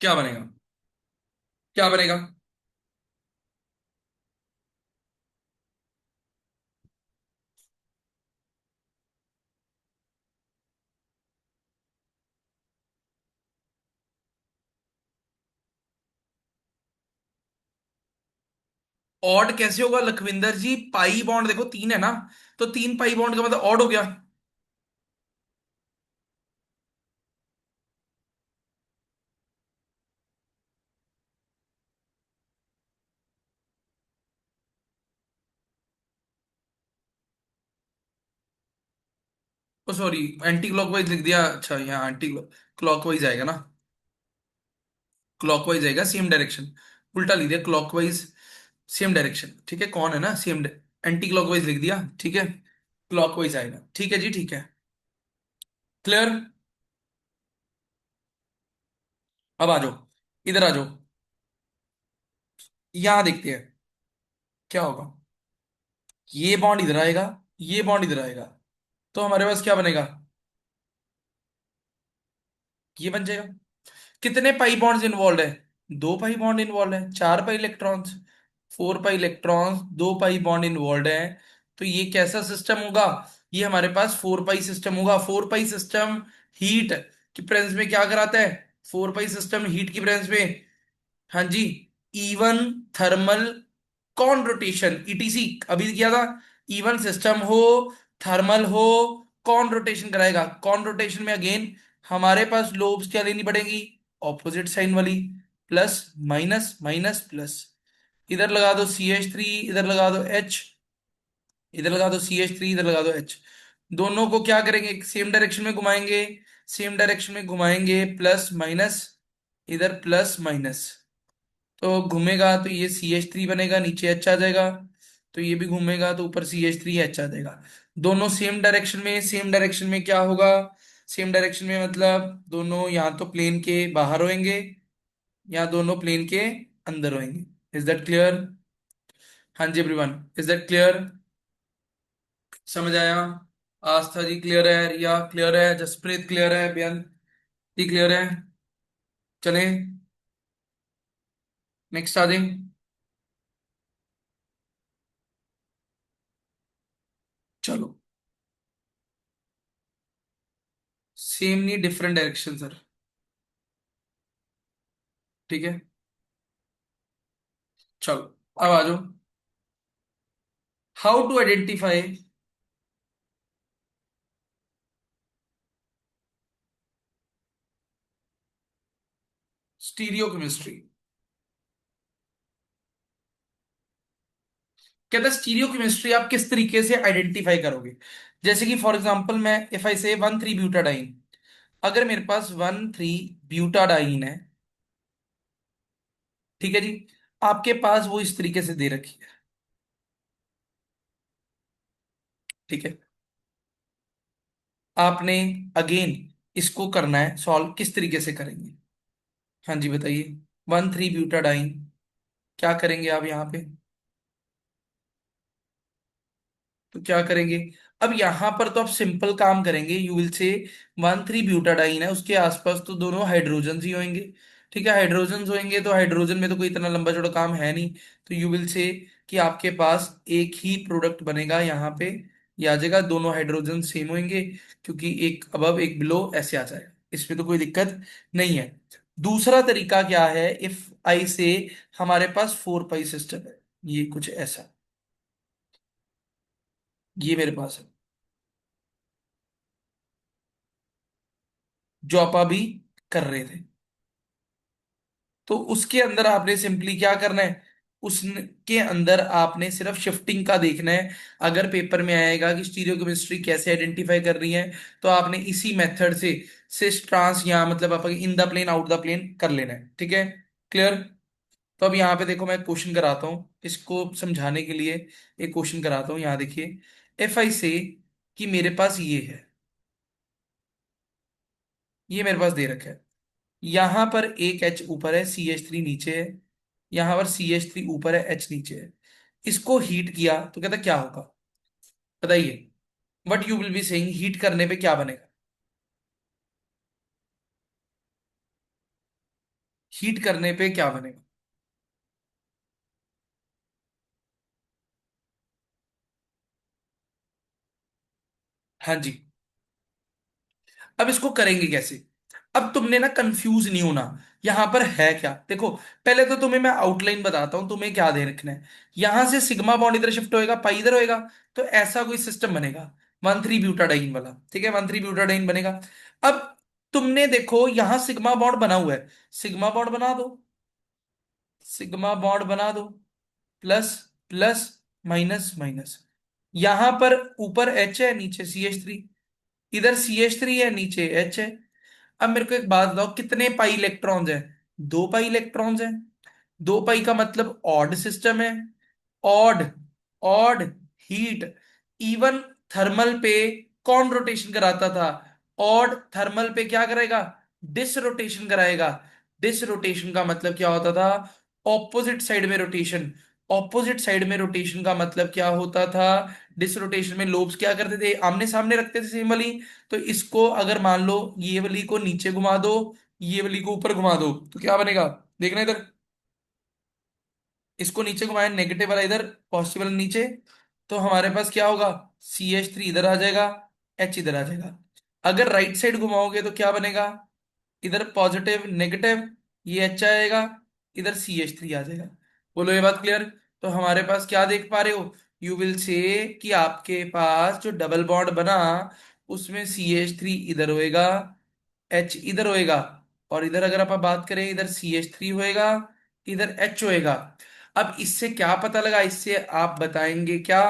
S1: क्या बनेगा? क्या बनेगा? ऑड कैसे होगा लखविंदर जी? पाई बॉन्ड देखो, तीन है ना। तो तीन पाई बॉन्ड का मतलब ऑड हो गया। ओ सॉरी, एंटी क्लॉकवाइज लिख दिया। अच्छा, यहाँ एंटी क्लॉकवाइज आएगा ना। क्लॉकवाइज आएगा, सेम डायरेक्शन। उल्टा लिख दिया, क्लॉकवाइज सेम डायरेक्शन। ठीक है, कौन है ना सेम। एंटी क्लॉकवाइज लिख दिया, ठीक है। क्लॉकवाइज आएगा, ठीक है जी, ठीक है। क्लियर। अब आ जाओ, इधर आ जाओ। यहां देखते हैं क्या होगा। ये बॉन्ड इधर आएगा, ये बॉन्ड इधर आएगा। तो हमारे पास क्या बनेगा? ये बन जाएगा। कितने पाई बॉन्ड्स इन्वॉल्व है? दो पाई बॉन्ड इन्वॉल्व है, चार pi electrons. Four pi electrons, दो पाई बॉन्ड इन्वॉल्व है। तो ये कैसा सिस्टम होगा? ये हमारे पास फोर पाई सिस्टम होगा। फोर पाई सिस्टम हीट की प्रेजेंस में क्या कराता है? फोर पाई सिस्टम हीट की प्रेजेंस में, हाँ जी, even thermal conrotation, ETC अभी किया था। इवन सिस्टम हो, थर्मल हो, कॉन रोटेशन कराएगा। कॉन रोटेशन में अगेन हमारे पास लोब्स क्या लेनी पड़ेगी? ऑपोजिट साइन वाली। Plus minus minus plus. इधर लगा दो CH3, इधर लगा दो H। इधर लगा दो CH3, इधर लगा दो H। दोनों को क्या करेंगे? सेम डायरेक्शन में घुमाएंगे। सेम डायरेक्शन में घुमाएंगे, प्लस माइनस, इधर प्लस माइनस। तो घूमेगा तो ये CH3 बनेगा, नीचे H आ जाएगा। तो ये भी घूमेगा तो ऊपर CH3 H आ जाएगा। दोनों सेम डायरेक्शन में। सेम डायरेक्शन में क्या होगा? सेम डायरेक्शन में मतलब दोनों यहाँ तो प्लेन के बाहर होंगे, या दोनों प्लेन के अंदर होंगे। Is that clear? हाँ जी एवरीवन, इज दैट क्लियर? समझ आया? आस्था जी क्लियर है, रिया क्लियर है, जसप्रीत क्लियर है, बेअंत जी क्लियर है। चलें, नेक्स्ट आ जाए। चलो, सेम नहीं, डिफरेंट डायरेक्शन सर। ठीक है, चलो, अब आ जाओ। How to identify stereochemistry. कहता है स्टीरियो केमिस्ट्री आप किस तरीके से आइडेंटिफाई करोगे? जैसे कि फॉर एग्जांपल, मैं इफ आई से 1,3 ब्यूटाडाइन। अगर मेरे पास 1,3 ब्यूटाडाइन है, ठीक है जी, आपके पास वो इस तरीके से दे रखी है, ठीक है। आपने अगेन इसको करना है सॉल्व, किस तरीके से करेंगे? हाँ जी बताइए। 1,3 ब्यूटाडाइन, क्या करेंगे आप यहाँ पे? तो क्या करेंगे? अब यहां पर तो आप सिंपल काम करेंगे। यू विल से 1,3 ब्यूटाडाइन है, उसके आसपास तो दोनों हाइड्रोजन ही होंगे। ठीक है, हाइड्रोजन होंगे तो हाइड्रोजन में तो कोई इतना लंबा चौड़ा काम है नहीं। तो यू विल से कि आपके पास एक ही प्रोडक्ट बनेगा यहाँ पे। ये आ जाएगा, दोनों हाइड्रोजन सेम होंगे, क्योंकि एक अबव एक बिलो ऐसे आ जाएगा। इसमें तो कोई दिक्कत नहीं है। दूसरा तरीका क्या है? इफ आई से हमारे पास 4 पाई सिस्टम है, ये कुछ ऐसा, ये मेरे पास है, जो आप अभी कर रहे थे। तो उसके अंदर आपने सिंपली क्या करना है? उसके अंदर आपने सिर्फ शिफ्टिंग का देखना है। अगर पेपर में आएगा कि स्टीरियोकेमिस्ट्री कैसे आइडेंटिफाई कर रही है, तो आपने इसी मेथड से सिस ट्रांस या मतलब आप in the plane out the plane कर लेना है। ठीक है, क्लियर। तो अब यहाँ पे देखो, मैं क्वेश्चन कराता हूँ इसको समझाने के लिए। एक क्वेश्चन कराता हूँ, यहाँ देखिए। एफ आई से कि मेरे पास ये है, ये मेरे पास दे रखा है। यहां पर एक एच ऊपर है, सी एच थ्री नीचे है। यहां पर सी एच थ्री ऊपर है, एच नीचे है। इसको हीट किया तो कहता क्या होगा, बताइए। What you will be saying, heat करने पे क्या बनेगा? हीट करने पे क्या बनेगा? हाँ जी। अब इसको करेंगे कैसे? अब तुमने ना कंफ्यूज नहीं होना। यहां पर है क्या, देखो। पहले तो तुम्हें मैं आउटलाइन बताता हूं, तुम्हें क्या दे रखना है। यहां से सिग्मा बॉन्ड इधर शिफ्ट होएगा, पाई इधर होएगा। तो ऐसा कोई सिस्टम बनेगा, 1,3 ब्यूटाडाइन वाला। ठीक है, 1,3 ब्यूटाडाइन बनेगा। अब तुमने देखो यहां सिग्मा बॉन्ड बना हुआ है, सिग्मा बॉन्ड बना दो, सिग्मा बॉन्ड बना दो। Plus plus, minus minus. यहां पर ऊपर एच है, नीचे सी एच थ्री। इधर सी एच थ्री है, नीचे एच है। अब मेरे को एक बात बताओ, कितने पाई इलेक्ट्रॉन्स हैं? 2 पाई इलेक्ट्रॉन्स हैं। 2 पाई का मतलब ऑड सिस्टम है। Odd, odd heat. Even thermal पे कौन रोटेशन कराता था? ऑड थर्मल पे क्या करेगा? डिस रोटेशन कराएगा। डिस रोटेशन का मतलब क्या होता था? ऑपोजिट साइड में रोटेशन। ऑपोजिट साइड में रोटेशन का मतलब क्या होता था? डिस रोटेशन में लोब्स क्या करते थे, आमने सामने रखते थे सेम वाली। तो इसको अगर मान लो ये वाली को नीचे घुमा दो, ये वाली को ऊपर घुमा दो, तो क्या बनेगा? देखना इधर। इसको नीचे घुमाए, नेगेटिव वाला इधर, पॉजिटिव वाला नीचे। तो हमारे पास क्या होगा? सी एच थ्री इधर आ जाएगा, एच इधर आ जाएगा। अगर राइट साइड घुमाओगे तो क्या बनेगा? इधर पॉजिटिव नेगेटिव, ये एच आएगा, इधर सी एच थ्री आ जाएगा। बोलो, ये बात क्लियर? तो हमारे पास क्या देख पा रहे हो? यू विल से कि आपके पास जो डबल बॉन्ड बना, उसमें सी एच थ्री इधर होएगा, एच इधर होएगा। और इधर अगर आप बात करें, इधर सी एच थ्री होएगा, इधर एच होएगा। अब इससे क्या पता लगा, इससे आप बताएंगे क्या?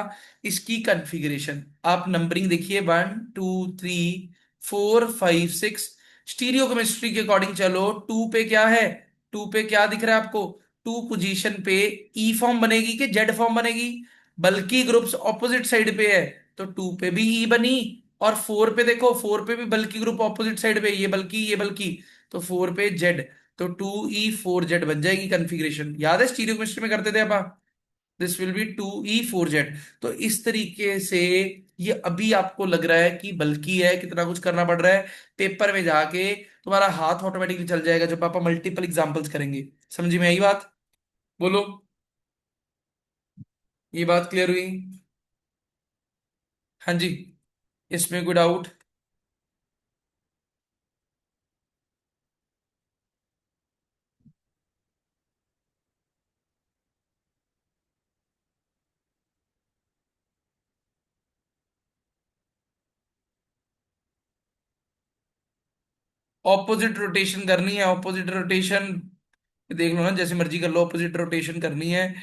S1: इसकी कॉन्फ़िगरेशन। आप नंबरिंग देखिए, 1 2 3 4 5 6। स्टीरियो केमिस्ट्री के अकॉर्डिंग चलो, टू पे क्या है? टू पे क्या दिख रहा है आपको? टू पोजीशन पे ई फॉर्म बनेगी कि जेड फॉर्म बनेगी? बल्कि ग्रुप्स ऑपोजिट साइड पे है, तो टू पे भी ई बनी। और फोर पे देखो, फोर पे भी बल्कि ग्रुप ऑपोजिट साइड पे, ये बल्कि ये बल्कि, तो फोर पे जेड। तो 2E4Z बन जाएगी कॉन्फ़िगरेशन। याद है स्टीरियो केमिस्ट्री में करते थे आप? This will B 2E4Z। तो इस तरीके से ये अभी आपको लग रहा है कि बल्कि है, कितना कुछ करना पड़ रहा है। पेपर में जाके तुम्हारा हाथ ऑटोमेटिकली चल जाएगा जब आप मल्टीपल एग्जांपल्स करेंगे। समझी में आई बात? बोलो, ये बात क्लियर हुई? हाँ जी। इसमें कोई डाउट? ऑपोजिट रोटेशन करनी है, ऑपोजिट रोटेशन। देख लो ना, जैसे मर्जी कर लो, ऑपोजिट रोटेशन करनी है।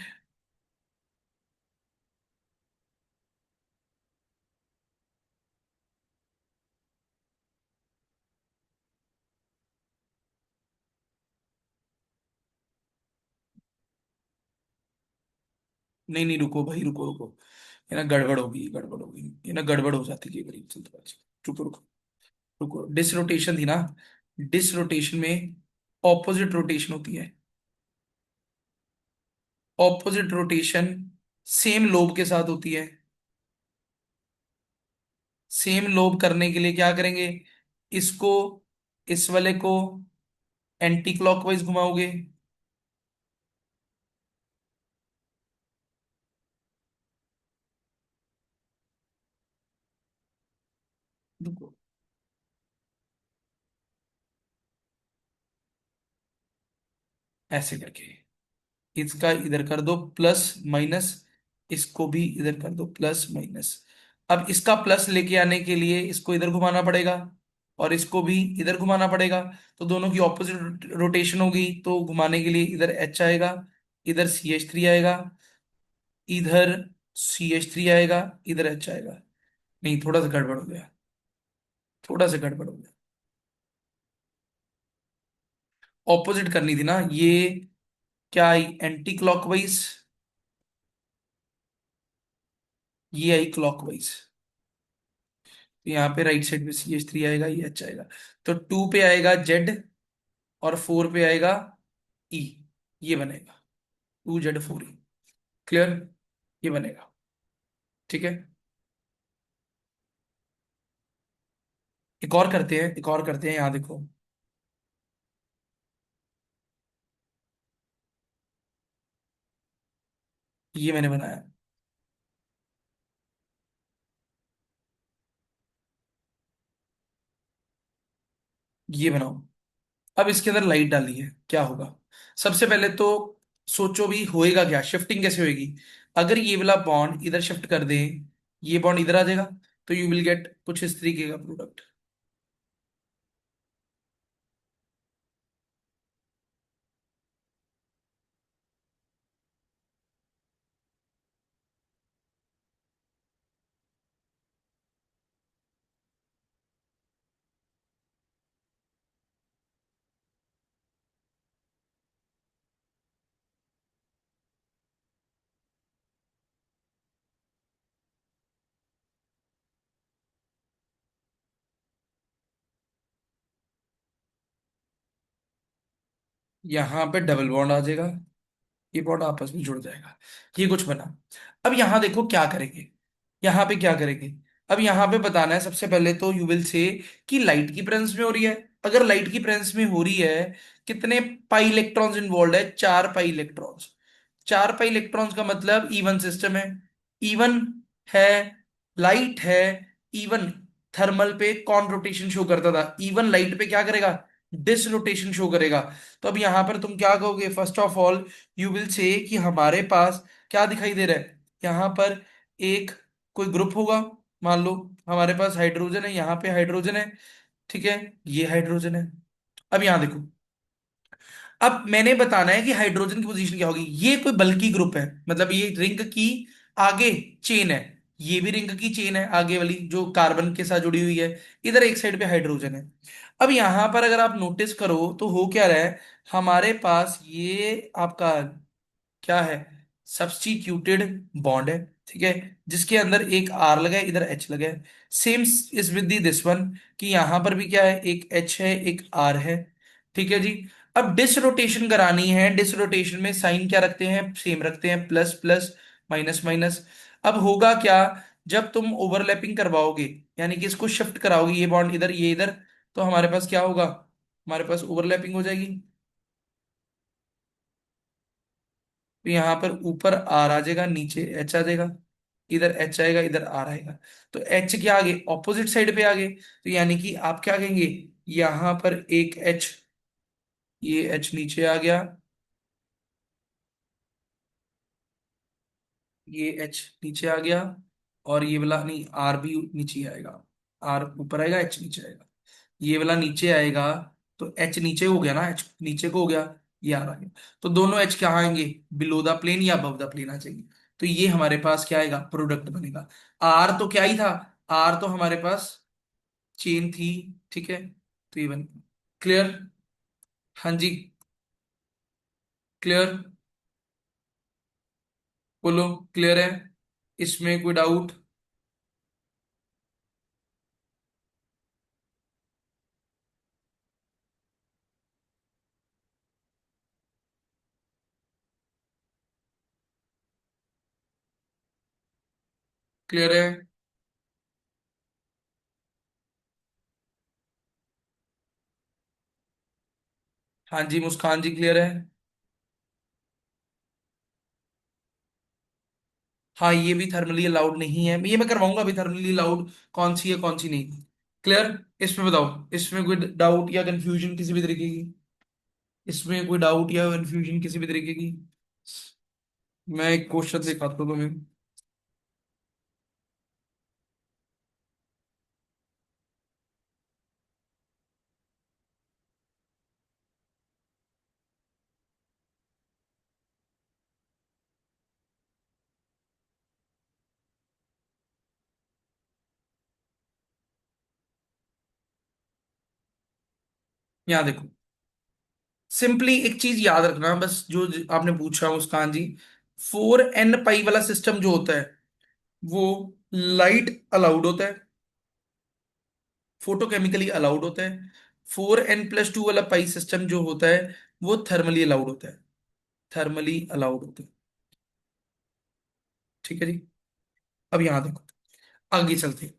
S1: नहीं नहीं, रुको भाई, रुको रुको। ये ना गड़बड़ होगी, गड़बड़ होगी। ये ना गड़बड़ हो जाती है करीब चलते बात। रुको रुको, रुको। डिसरोटेशन थी ना? डिसरोटेशन में ऑपोजिट रोटेशन होती है। ऑपोजिट रोटेशन सेम लोब के साथ होती है। सेम लोब करने के लिए क्या करेंगे? इसको, इस वाले को एंटी क्लॉकवाइज घुमाओगे। रुको, ऐसे करके इसका इधर कर दो प्लस माइनस, इसको भी इधर कर दो प्लस माइनस। अब इसका प्लस लेके आने के लिए इसको इधर घुमाना पड़ेगा, और इसको भी इधर घुमाना पड़ेगा। तो दोनों की ऑपोजिट रोटेशन होगी, तो घुमाने के लिए इधर एच आएगा, इधर CH3 आएगा, इधर CH3 आएगा, इधर H आएगा। नहीं, थोड़ा सा गड़बड़ हो गया, थोड़ा सा गड़बड़ हो गया। ऑपोजिट करनी थी ना ये। क्या आई एंटी क्लॉकवाइज, ये आई क्लॉकवाइज। तो यहाँ पे राइट साइड पे CH3 आएगा, ये H आएगा। तो 2 पे आएगा Z, और 4 पे आएगा E। ये बनेगा 2Z4E। क्लियर? ये बनेगा। ठीक है, एक और करते हैं, एक और करते हैं, यहाँ देखो। ये मैंने बनाया, ये बनाओ। अब इसके अंदर लाइट डाली है, क्या होगा? सबसे पहले तो सोचो भी होएगा क्या, शिफ्टिंग कैसे होएगी? अगर ये वाला बॉन्ड इधर शिफ्ट कर दें, ये बॉन्ड इधर आ जाएगा, तो यू विल गेट कुछ इस तरीके का प्रोडक्ट। यहाँ पे डबल बॉन्ड आ जाएगा, ये बॉन्ड आपस में जुड़ जाएगा, ये कुछ बना। अब यहाँ देखो क्या करेंगे, यहाँ पे क्या करेंगे। अब यहाँ पे बताना है सबसे पहले तो यू विल से कि लाइट की प्रेजेंस में हो रही है। अगर लाइट की प्रेजेंस में हो रही है, कितने पाई इलेक्ट्रॉन्स इन्वॉल्व है? 4 पाई इलेक्ट्रॉन्स। 4 पाई इलेक्ट्रॉन्स का मतलब इवन सिस्टम है, इवन है, लाइट है, इवन। थर्मल पे कौन रोटेशन शो करता था? इवन लाइट पे क्या करेगा? डिस रोटेशन शो करेगा। तो अब यहां पर तुम क्या कहोगे? First of all you will say कि हमारे पास क्या दिखाई दे रहा है यहां पर? एक कोई ग्रुप होगा, मान लो हमारे पास हाइड्रोजन है, यहाँ पे हाइड्रोजन है, ठीक है, ये हाइड्रोजन है। अब यहां देखो, अब मैंने बताना है कि हाइड्रोजन की पोजीशन क्या होगी। ये कोई बल्की ग्रुप है, मतलब ये रिंग की आगे चेन है, ये भी रिंग की चेन है आगे वाली जो कार्बन के साथ जुड़ी हुई है। इधर एक साइड पे हाइड्रोजन है। अब यहां पर अगर आप नोटिस करो तो हो क्या रहा है, हमारे पास ये आपका क्या है? सब्स्टिट्यूटेड बॉन्ड है, ठीक है, जिसके अंदर एक आर लगा है, इधर एच लगा है। Same is with the this one, कि यहां पर भी क्या है? एक एच है, एक आर है। ठीक है जी। अब डिसरोटेशन करानी है, डिसरोटेशन में साइन क्या रखते हैं? सेम रखते हैं, प्लस प्लस, माइनस माइनस। अब होगा क्या, जब तुम ओवरलैपिंग करवाओगे, यानी कि इसको शिफ्ट कराओगे, ये बॉन्ड इधर, ये इधर, तो हमारे पास क्या होगा? हमारे पास ओवरलैपिंग हो जाएगी। तो यहाँ पर ऊपर आर आ जाएगा, नीचे एच आ जाएगा, इधर एच आएगा, इधर आर आएगा। तो एच क्या आगे? ऑपोजिट साइड पे आ गए, तो यानी कि आप क्या कहेंगे? यहाँ पर एक एच, ये एच नीचे आ गया, ये एच नीचे आ गया, और ये वाला नहीं, आर भी नीचे आएगा। आर ऊपर आएगा, एच नीचे आएगा, ये वाला नीचे आएगा। तो एच नीचे हो गया ना, एच नीचे को हो गया, ये आ रहा है। तो दोनों एच कहाँ आएंगे? बिलो द प्लेन या अबव द प्लेन आ जाएंगे। तो ये हमारे पास क्या आएगा? प्रोडक्ट बनेगा। आर तो क्या ही था? आर तो हमारे पास चेन थी, ठीक है, तो ये बन। क्लियर? हाँ जी, क्लियर? बोलो, क्लियर है? इसमें कोई डाउट? क्लियर है? हाँ जी मुस्कान जी, क्लियर है? हाँ, ये भी थर्मली अलाउड नहीं है, ये मैं करवाऊंगा अभी, थर्मली अलाउड कौन सी है कौन सी नहीं। क्लियर? इसमें बताओ, इसमें कोई डाउट या कंफ्यूजन किसी भी तरीके की? इसमें कोई डाउट या कंफ्यूजन किसी भी तरीके की? मैं एक क्वेश्चन दिखाता हूँ तुम्हें। यहाँ देखो, सिंपली एक चीज याद रखना बस, जो आपने पूछा मुस्कान जी, 4n पाई वाला सिस्टम जो होता है वो लाइट अलाउड होता है, फोटोकेमिकली अलाउड होता है। 4n+2 वाला पाई सिस्टम जो होता है वो थर्मली अलाउड होता है, थर्मली अलाउड होता है। ठीक है जी। अब यहां देखो, आगे चलते हैं।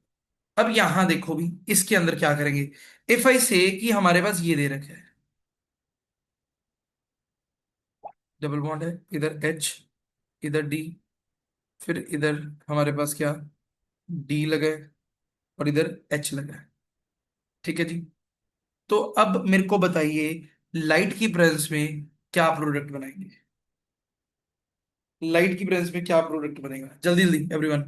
S1: अब यहां देखो भी, इसके अंदर क्या करेंगे। इफ आई से कि हमारे पास ये दे रखा है, डबल बॉन्ड है, इधर H, इधर D, फिर इधर हमारे पास क्या, D लगा है, और इधर H लगा है। ठीक है जी। तो अब मेरे को बताइए, लाइट की प्रेजेंस में क्या प्रोडक्ट बनाएंगे, लाइट की प्रेजेंस में क्या प्रोडक्ट बनेगा, जल्दी जल्दी एवरीवन।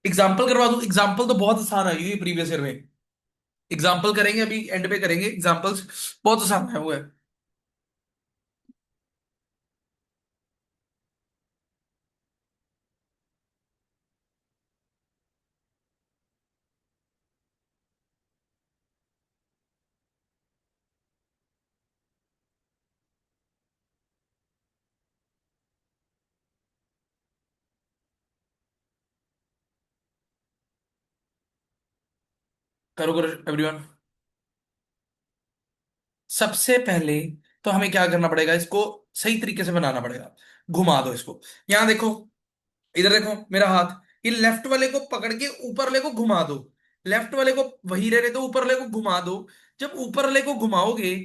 S1: एग्जाम्पल करवा दूं, एग्जाम्पल तो बहुत आसान आई हुई है प्रीवियस ईयर में। एग्जाम्पल करेंगे, अभी एंड पे करेंगे एग्जाम्पल्स, बहुत आसान है हुआ है। करो करो एवरीवन। सबसे पहले तो हमें क्या करना पड़ेगा, इसको सही तरीके से बनाना पड़ेगा। घुमा दो इसको, यहां देखो, इधर देखो मेरा हाथ, ये लेफ्ट वाले को पकड़ के ऊपर वाले को घुमा दो, लेफ्ट वाले को वही रहने दो, ऊपर वाले को घुमा दो। जब ऊपर वाले को घुमाओगे,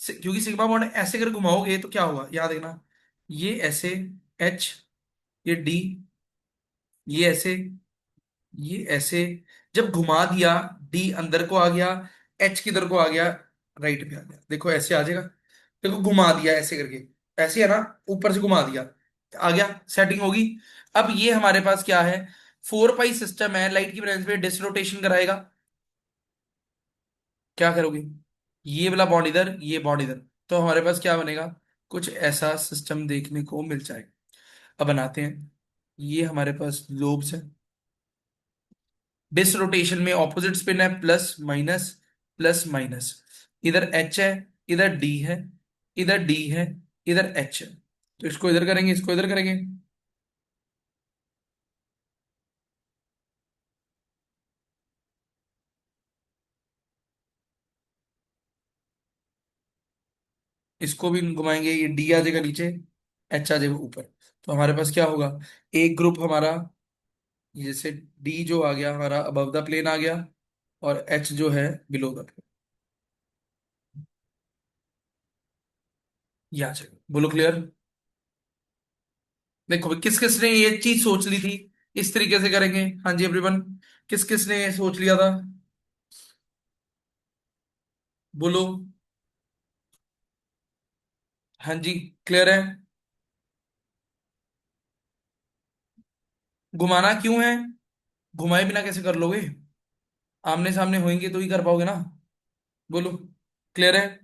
S1: क्योंकि सिग्मा बॉन्ड ऐसे कर घुमाओगे तो क्या होगा, याद देखना, ये ऐसे H, ये D, ये ऐसे, ये ऐसे। जब घुमा दिया, डी अंदर को आ गया, एच किधर को आ गया, राइट पे आ गया, देखो ऐसे आ जाएगा। देखो घुमा दिया ऐसे करके, ऐसे है ना, ऊपर से घुमा दिया, आ गया, सेटिंग होगी। अब ये हमारे पास क्या है, 4 पाई सिस्टम है, लाइट की ब्रांच पे डिसरोटेशन कराएगा। क्या करोगे, ये वाला बॉन्ड इधर, ये बॉन्ड इधर, तो हमारे पास क्या बनेगा, कुछ ऐसा सिस्टम देखने को मिल जाएगा। अब बनाते हैं, ये हमारे पास लोब्स है, डिस रोटेशन में ऑपोजिट स्पिन है, प्लस माइनस, प्लस माइनस। इधर H है, इधर D है, इधर D है, इधर H है, तो इसको इधर करेंगे, इसको इधर करेंगे। इसको भी घुमाएंगे, ये D आ जाएगा नीचे, H आ जाएगा ऊपर। तो हमारे पास क्या होगा, एक ग्रुप हमारा, ये जैसे D जो आ गया हमारा अबव द प्लेन आ गया, और H जो है बिलो द प्लेन, ये आ जाएगा। बोलो क्लियर। देखो भाई, किस किस ने ये चीज सोच ली थी, इस तरीके से करेंगे, हाँ जी एवरीवन, किस किस ने ये सोच लिया था, बोलो। हाँ जी, क्लियर है। घुमाना क्यों है, घुमाए बिना कैसे कर लोगे, आमने सामने होंगे तो ही कर पाओगे ना। बोलो, क्लियर है।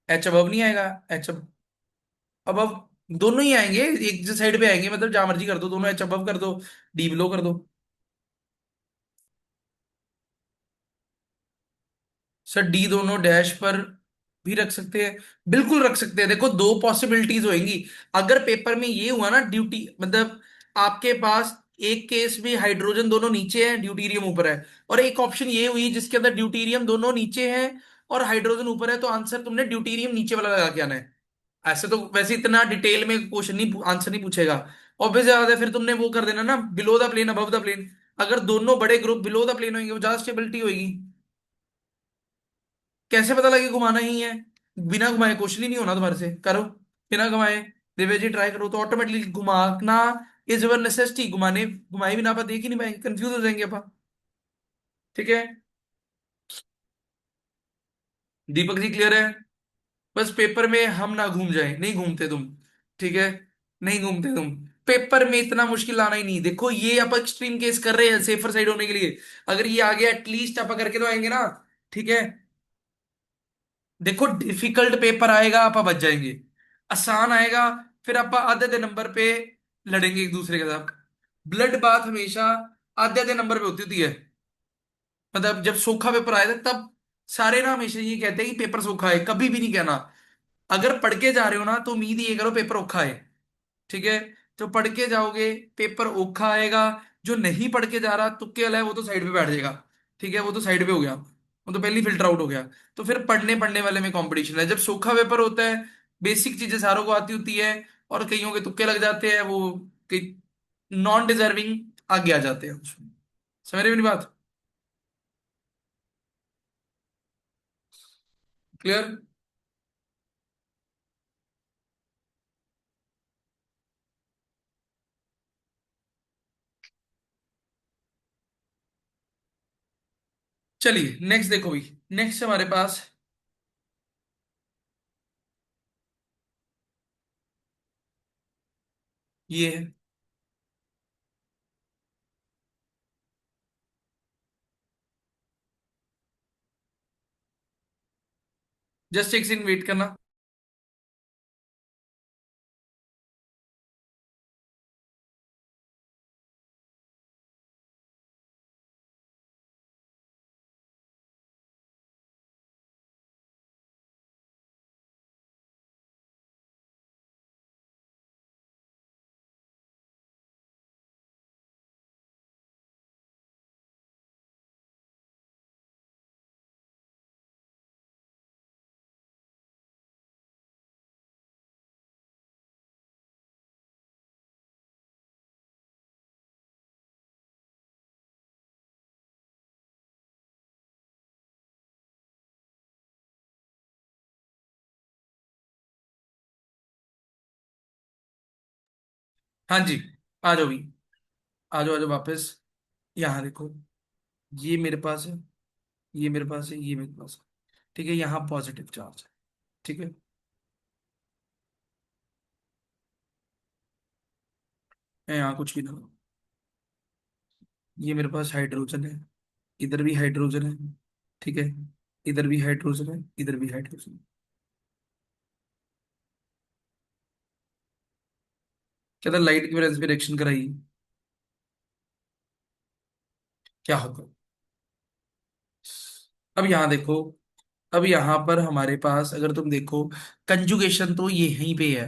S1: एच अब नहीं आएगा, एच अब दोनों ही आएंगे, एक साइड पे आएंगे, मतलब जहां मर्जी कर दो, दोनों एच अब कर दो, डी बिलो कर दो। सर डी दोनों डैश पर भी रख सकते हैं, बिल्कुल रख सकते हैं। देखो दो पॉसिबिलिटीज होंगी, अगर पेपर में ये हुआ ना ड्यूटी, मतलब आपके पास एक केस में हाइड्रोजन दोनों नीचे है, ड्यूटीरियम ऊपर है, और एक ऑप्शन ये हुई जिसके अंदर ड्यूटीरियम दोनों नीचे है और हाइड्रोजन ऊपर है, तो आंसर तुमने ड्यूटीरियम नीचे वाला लगा के आना है। ऐसे तो वैसे इतना डिटेल में क्वेश्चन नहीं, आंसर नहीं पूछेगा। ऑब्वियस बात है, फिर तुमने वो कर देना ना, below the plane above the plane. अगर दोनों बड़े ग्रुप बिलो द प्लेन होंगे वो ज्यादा स्टेबिलिटी होगी। कैसे पता लगे घुमाना ही है, बिना घुमाए क्वेश्चन ही नहीं होना तुम्हारे से, करो बिना घुमाए। दिव्या जी ट्राई करो, तो ऑटोमेटिकली घुमाना इज यूर नेसेसिटी, घुमाने घुमाए भी ना, आप देख ही नहीं पाएंगे, कंफ्यूज हो जाएंगे आप। ठीक है, दीपक जी क्लियर है। बस पेपर में हम ना घूम जाए, नहीं घूमते तुम, ठीक है, नहीं घूमते तुम। पेपर में इतना मुश्किल आना ही नहीं, देखो ये आप एक्सट्रीम केस कर रहे हैं सेफर साइड होने के लिए, अगर ये आ गया एटलीस्ट आप करके तो आएंगे ना। ठीक है, देखो डिफिकल्ट पेपर आएगा आप बच जाएंगे, आसान आएगा फिर आप आधे आधे नंबर पे लड़ेंगे एक दूसरे के साथ। ब्लड बाथ हमेशा आधे आधे नंबर पे होती है। मतलब जब सूखा पेपर आया था तब सारे ना हमेशा ये कहते हैं कि पेपर सूखा है, कभी भी नहीं कहना। अगर पढ़ के जा रहे हो ना तो उम्मीद ये करो पेपर औखा है। ठीक है। तो पढ़ के जाओगे पेपर औखा आएगा। जो नहीं पढ़ के जा रहा तुक्के वाला है वो तो साइड पे बैठ जाएगा। ठीक है, वो तो साइड पे हो गया, वो तो पहले ही फिल्टर आउट हो गया। तो फिर पढ़ने पढ़ने वाले में कंपटीशन है। जब सूखा पेपर होता है बेसिक चीजें सारों को आती होती है और कईयों के तुक्के लग जाते हैं, वो कई नॉन डिजर्विंग आगे आ जाते हैं उसमें। समझ रहे हो मेरी बात? क्लियर? चलिए नेक्स्ट देखो भाई। नेक्स्ट हमारे पास ये है। जस्ट एक सेकंड वेट करना। हाँ जी, आ जाओ भी। आ जाओ वापस। यहाँ देखो, ये मेरे पास है, ये मेरे पास है, ये मेरे पास है। ठीक है, यहाँ पॉजिटिव चार्ज है। ठीक है। मैं यहाँ कुछ भी ना करूँ। ये मेरे पास हाइड्रोजन है, इधर भी हाइड्रोजन है। ठीक है, इधर भी हाइड्रोजन है, इधर भी हाइड्रोजन है। क्या था, लाइट की वजह से रिएक्शन कराई, क्या होगा? अब यहाँ देखो, अब यहाँ पर हमारे पास अगर तुम देखो कंजुगेशन तो ये यहीं पे है।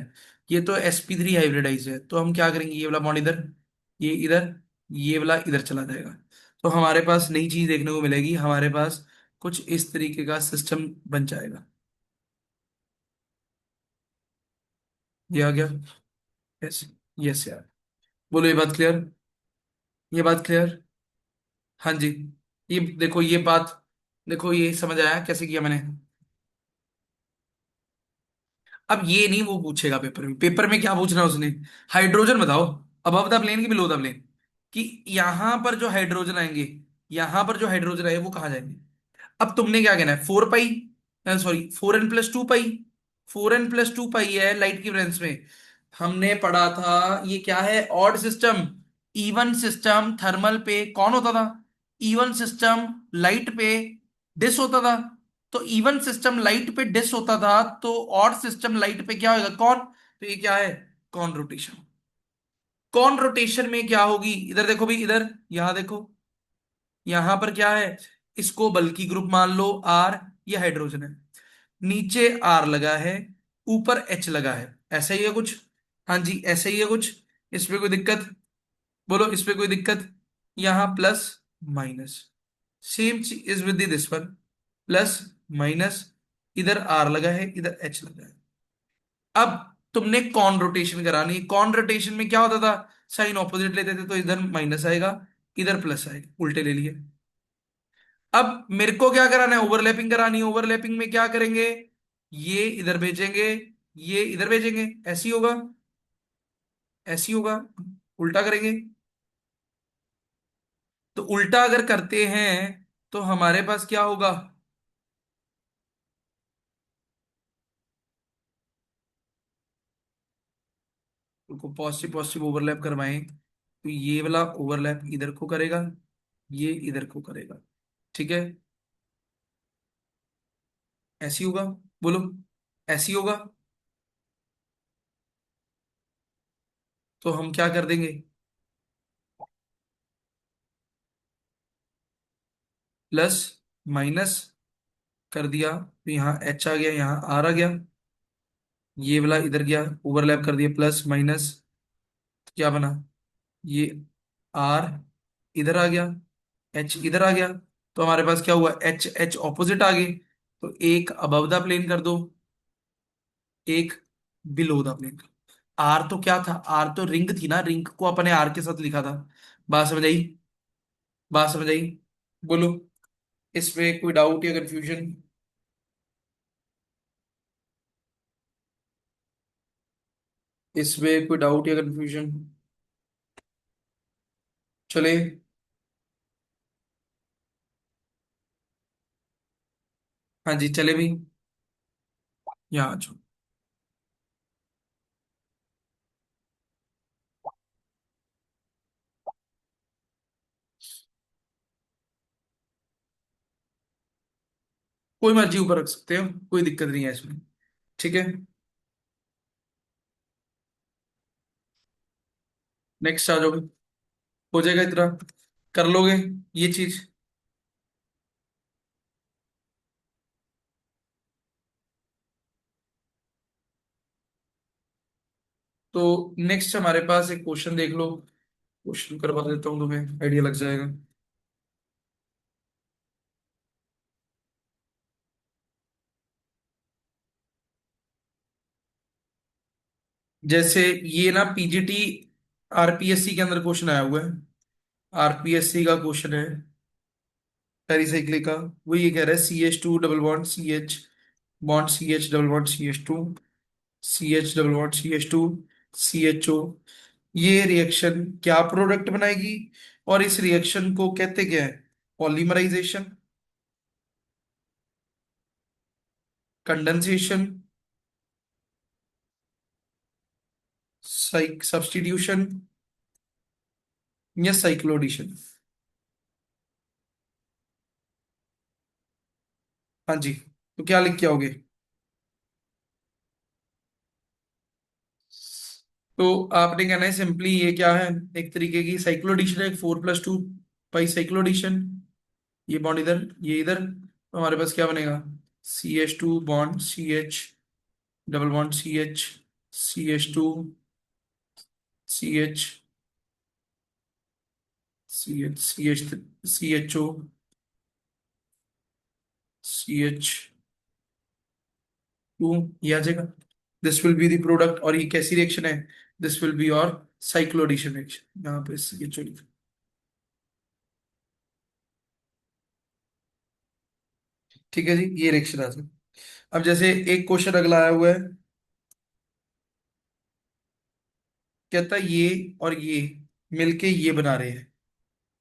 S1: ये तो sp3 हाइब्रिडाइज है, तो हम क्या करेंगे, ये वाला बॉन्ड इधर, ये इधर, ये वाला इधर चला जाएगा। तो हमारे पास नई चीज देखने को मिलेगी, हमारे पास कुछ इस तरीके का सिस्टम बन जाएगा। ये आ गया। यस, यस यार। बोलो, ये बात क्लियर? ये बात क्लियर? हाँ जी। ये देखो, ये बात देखो, ये समझ आया कैसे किया मैंने? अब ये नहीं वो पूछेगा पेपर में, पेपर में क्या पूछना है उसने? हाइड्रोजन बताओ, अबव द प्लेन की बिलो द प्लेन, कि यहां पर जो हाइड्रोजन आएंगे, यहां पर जो हाइड्रोजन आए वो कहाँ जाएंगे। अब तुमने क्या कहना है, 4 पाई, सॉरी 4n+2 पाई, 4n+2 पाई है लाइट की ब्रेंच में। हमने पढ़ा था ये क्या है, odd system. Even system thermal पे कौन होता था? इवन सिस्टम लाइट पे डिस होता था। तो इवन सिस्टम लाइट पे डिस होता था, तो ऑड सिस्टम लाइट पे क्या होगा, कौन? तो ये क्या है, कौन रोटेशन। कौन रोटेशन में क्या होगी, इधर देखो भी, इधर यहां देखो, यहां पर क्या है, इसको बल्कि ग्रुप मान लो आर, ये हाइड्रोजन है, नीचे आर लगा है, ऊपर एच लगा है, ऐसा ही है कुछ? हाँ जी, ऐसा ही है कुछ। इसमें कोई दिक्कत? बोलो, इसमें कोई दिक्कत? यहां plus minus, same is with this one, plus minus, इधर आर लगा है, इधर एच लगा है। अब तुमने कौन रोटेशन करानी, कौन रोटेशन में क्या होता था, साइन ऑपोजिट लेते थे तो इधर माइनस आएगा, इधर प्लस आएगा, उल्टे ले लिए। अब मेरे को क्या कराना है, ओवरलैपिंग करानी है। ओवरलैपिंग में क्या करेंगे, ये इधर भेजेंगे, ये इधर भेजेंगे, ऐसी होगा, ऐसी होगा, उल्टा करेंगे। तो उल्टा अगर करते हैं तो हमारे पास क्या होगा, उनको पॉजिटिव पॉजिटिव ओवरलैप करवाएं तो ये वाला ओवरलैप इधर को करेगा, ये इधर को करेगा। ठीक है, ऐसी होगा, बोलो, ऐसी होगा। तो हम क्या कर देंगे, प्लस माइनस कर दिया, तो यहाँ एच आ गया, यहाँ आर आ गया, ये वाला इधर गया, ओवरलैप कर दिया, प्लस माइनस, तो क्या बना, ये आर इधर आ गया, एच इधर आ गया, तो हमारे पास क्या हुआ, एच एच ऑपोजिट आ गए, तो एक अबव द प्लेन कर दो, एक बिलो द प्लेन। आर तो क्या था, आर तो रिंग थी ना, रिंग को अपने आर के साथ लिखा था। बात समझ आई, बात समझ आई, बोलो, इसमें कोई डाउट या कंफ्यूजन? इसमें कोई डाउट या कंफ्यूजन? चले, हाँ जी चले भी, यहाँ आ जाओ। कोई मर्जी ऊपर रख सकते हो, कोई दिक्कत नहीं है इसमें। ठीक है, नेक्स्ट आ जाओगे, हो जाएगा इतना, कर लोगे ये चीज। तो नेक्स्ट हमारे पास एक क्वेश्चन देख लो, क्वेश्चन करवा देता हूँ, तुम्हें आइडिया लग जाएगा। जैसे ये ना पीजीटी आरपीएससी के अंदर क्वेश्चन आया हुआ है, आरपीएससी का क्वेश्चन है, पेरिसाइक्लिक का। वो ये कह रहा है C H two double bond C H, bond C H double bond C H two, C H double bond C H two, C H O, ये रिएक्शन क्या प्रोडक्ट बनाएगी, और इस रिएक्शन को कहते क्या है, पॉलीमराइजेशन, कंडेंसेशन, सब्स्टिट्यूशन, या साइक्लोडिशन। हाँ जी, तो क्या लिख के आओगे? तो आपने कहना है सिंपली ये क्या है, एक तरीके की साइक्लोडिशन है, 4+2 पाई साइक्लोडिशन, ये बॉन्ड इधर, ये इधर, तो हमारे पास क्या बनेगा, C H two bond C H double bond C H, C H two, C H, C H, C H, C H O, C H two, ये आ जाएगा। This will be the product, और ये कैसी रिएक्शन है, this will B और साइक्लोडिशन reaction, यहाँ पे सी एच ओ लिखा। ठीक है जी, ये रिएक्शन आ जाएगा। अब जैसे एक क्वेश्चन अगला आया हुआ है, कहता है ये और ये मिलके ये बना रहे हैं,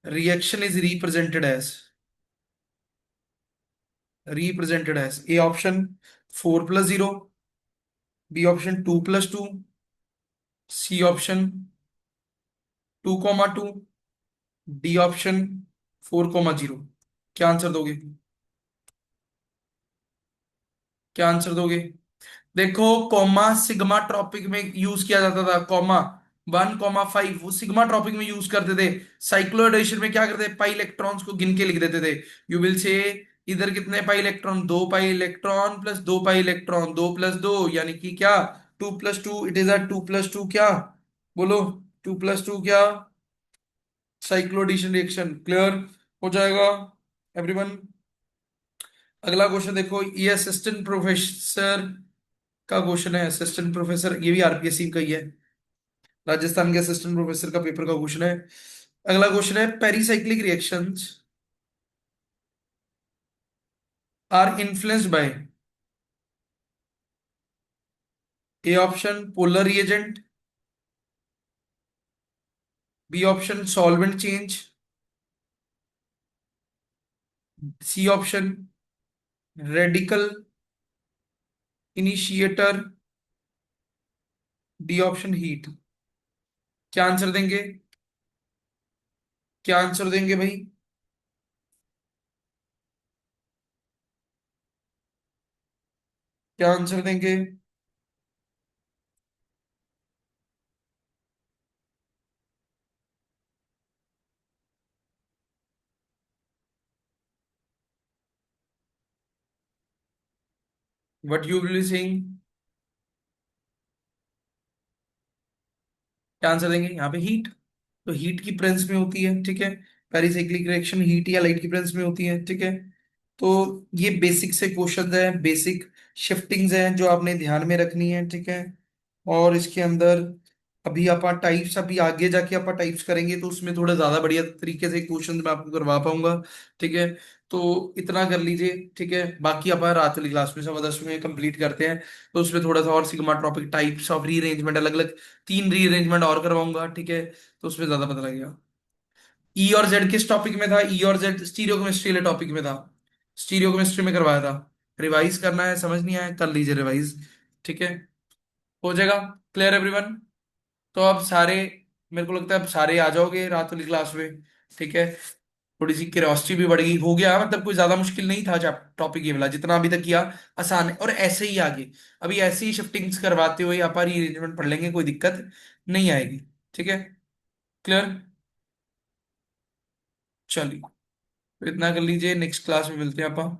S1: reaction is represented as A option 4+0, B option 2+2, C option 2,2, D option 4,0। क्या आंसर दोगे, क्या आंसर दोगे? देखो, कॉमा सिग्मा ट्रॉपिक में यूज किया जाता था, कॉमा 1,5 वो सिग्मा ट्रॉपिक में यूज करते थे। साइक्लोइडेशन में क्या करते थे, पाई इलेक्ट्रॉन्स को गिन के लिख देते थे। यू विल से इधर कितने pi electron, 2 pi electron plus 2 pi electron, 2+2 यानी कि क्या, 2+2, इट इज अ 2+2 क्या, बोलो, 2+2 क्या, साइक्लोएडिशन रिएक्शन। क्लियर हो जाएगा एवरीवन? अगला क्वेश्चन देखो, ये असिस्टेंट प्रोफेसर का क्वेश्चन है, असिस्टेंट प्रोफेसर, ये भी आरपीएससी का ही है, राजस्थान के असिस्टेंट प्रोफेसर का पेपर का क्वेश्चन है। अगला क्वेश्चन है, pericyclic reactions are influenced by, A option polar reagent, B option solvent change, C option radical initiator, D option heat. क्या आंसर देंगे, क्या आंसर देंगे भाई? क्या आंसर देंगे? What you will be saying? क्या आंसर देंगे यहाँ पे? हीट। तो हीट की प्रेजेंस में होती है, ठीक है। पेरिसाइक्लिक रिएक्शन हीट या लाइट की प्रेजेंस में होती है, ठीक है। तो ये बेसिक से क्वेश्चन है, बेसिक शिफ्टिंग्स हैं जो आपने ध्यान में रखनी है, ठीक है। और इसके अंदर अभी आप टाइप्स, अभी आगे जाके आप टाइप्स करेंगे तो उसमें थोड़ा ज्यादा बढ़िया तरीके से क्वेश्चन मैं आपको करवा पाऊंगा, ठीक है। तो इतना कर लीजिए, ठीक है। बाकी आप रात वाली क्लास में 10:15 में कंप्लीट करते हैं। तो उसमें थोड़ा सा और sigma topic, types of rearrangement, अलग अलग 3 रीअरेंजमेंट और करवाऊंगा, ठीक है। तो उसमें ज्यादा पता लगेगा। ई और जेड किस टॉपिक में था? ई और जेड स्टीरियो केमिस्ट्री वाले टॉपिक में था। स्टीरियो केमिस्ट्री में करवाया था। रिवाइज करना है, समझ नहीं आया कर लीजिए रिवाइज, ठीक है। हो जाएगा। Clear everyone? तो अब सारे, मेरे को लगता है अब सारे आ जाओगे रात वाली क्लास में, ठीक है। थोड़ी सी क्यूरियोसिटी भी बढ़ गई, हो गया मतलब कोई ज्यादा मुश्किल नहीं था टॉपिक ये वाला, जितना अभी तक किया आसान है। और ऐसे ही आगे, अभी ऐसे ही शिफ्टिंग्स करवाते हुए आप अरेंजमेंट पढ़ लेंगे, कोई दिक्कत नहीं आएगी, ठीक है। क्लियर? चलिए, तो इतना कर लीजिए, नेक्स्ट क्लास में मिलते हैं अपन।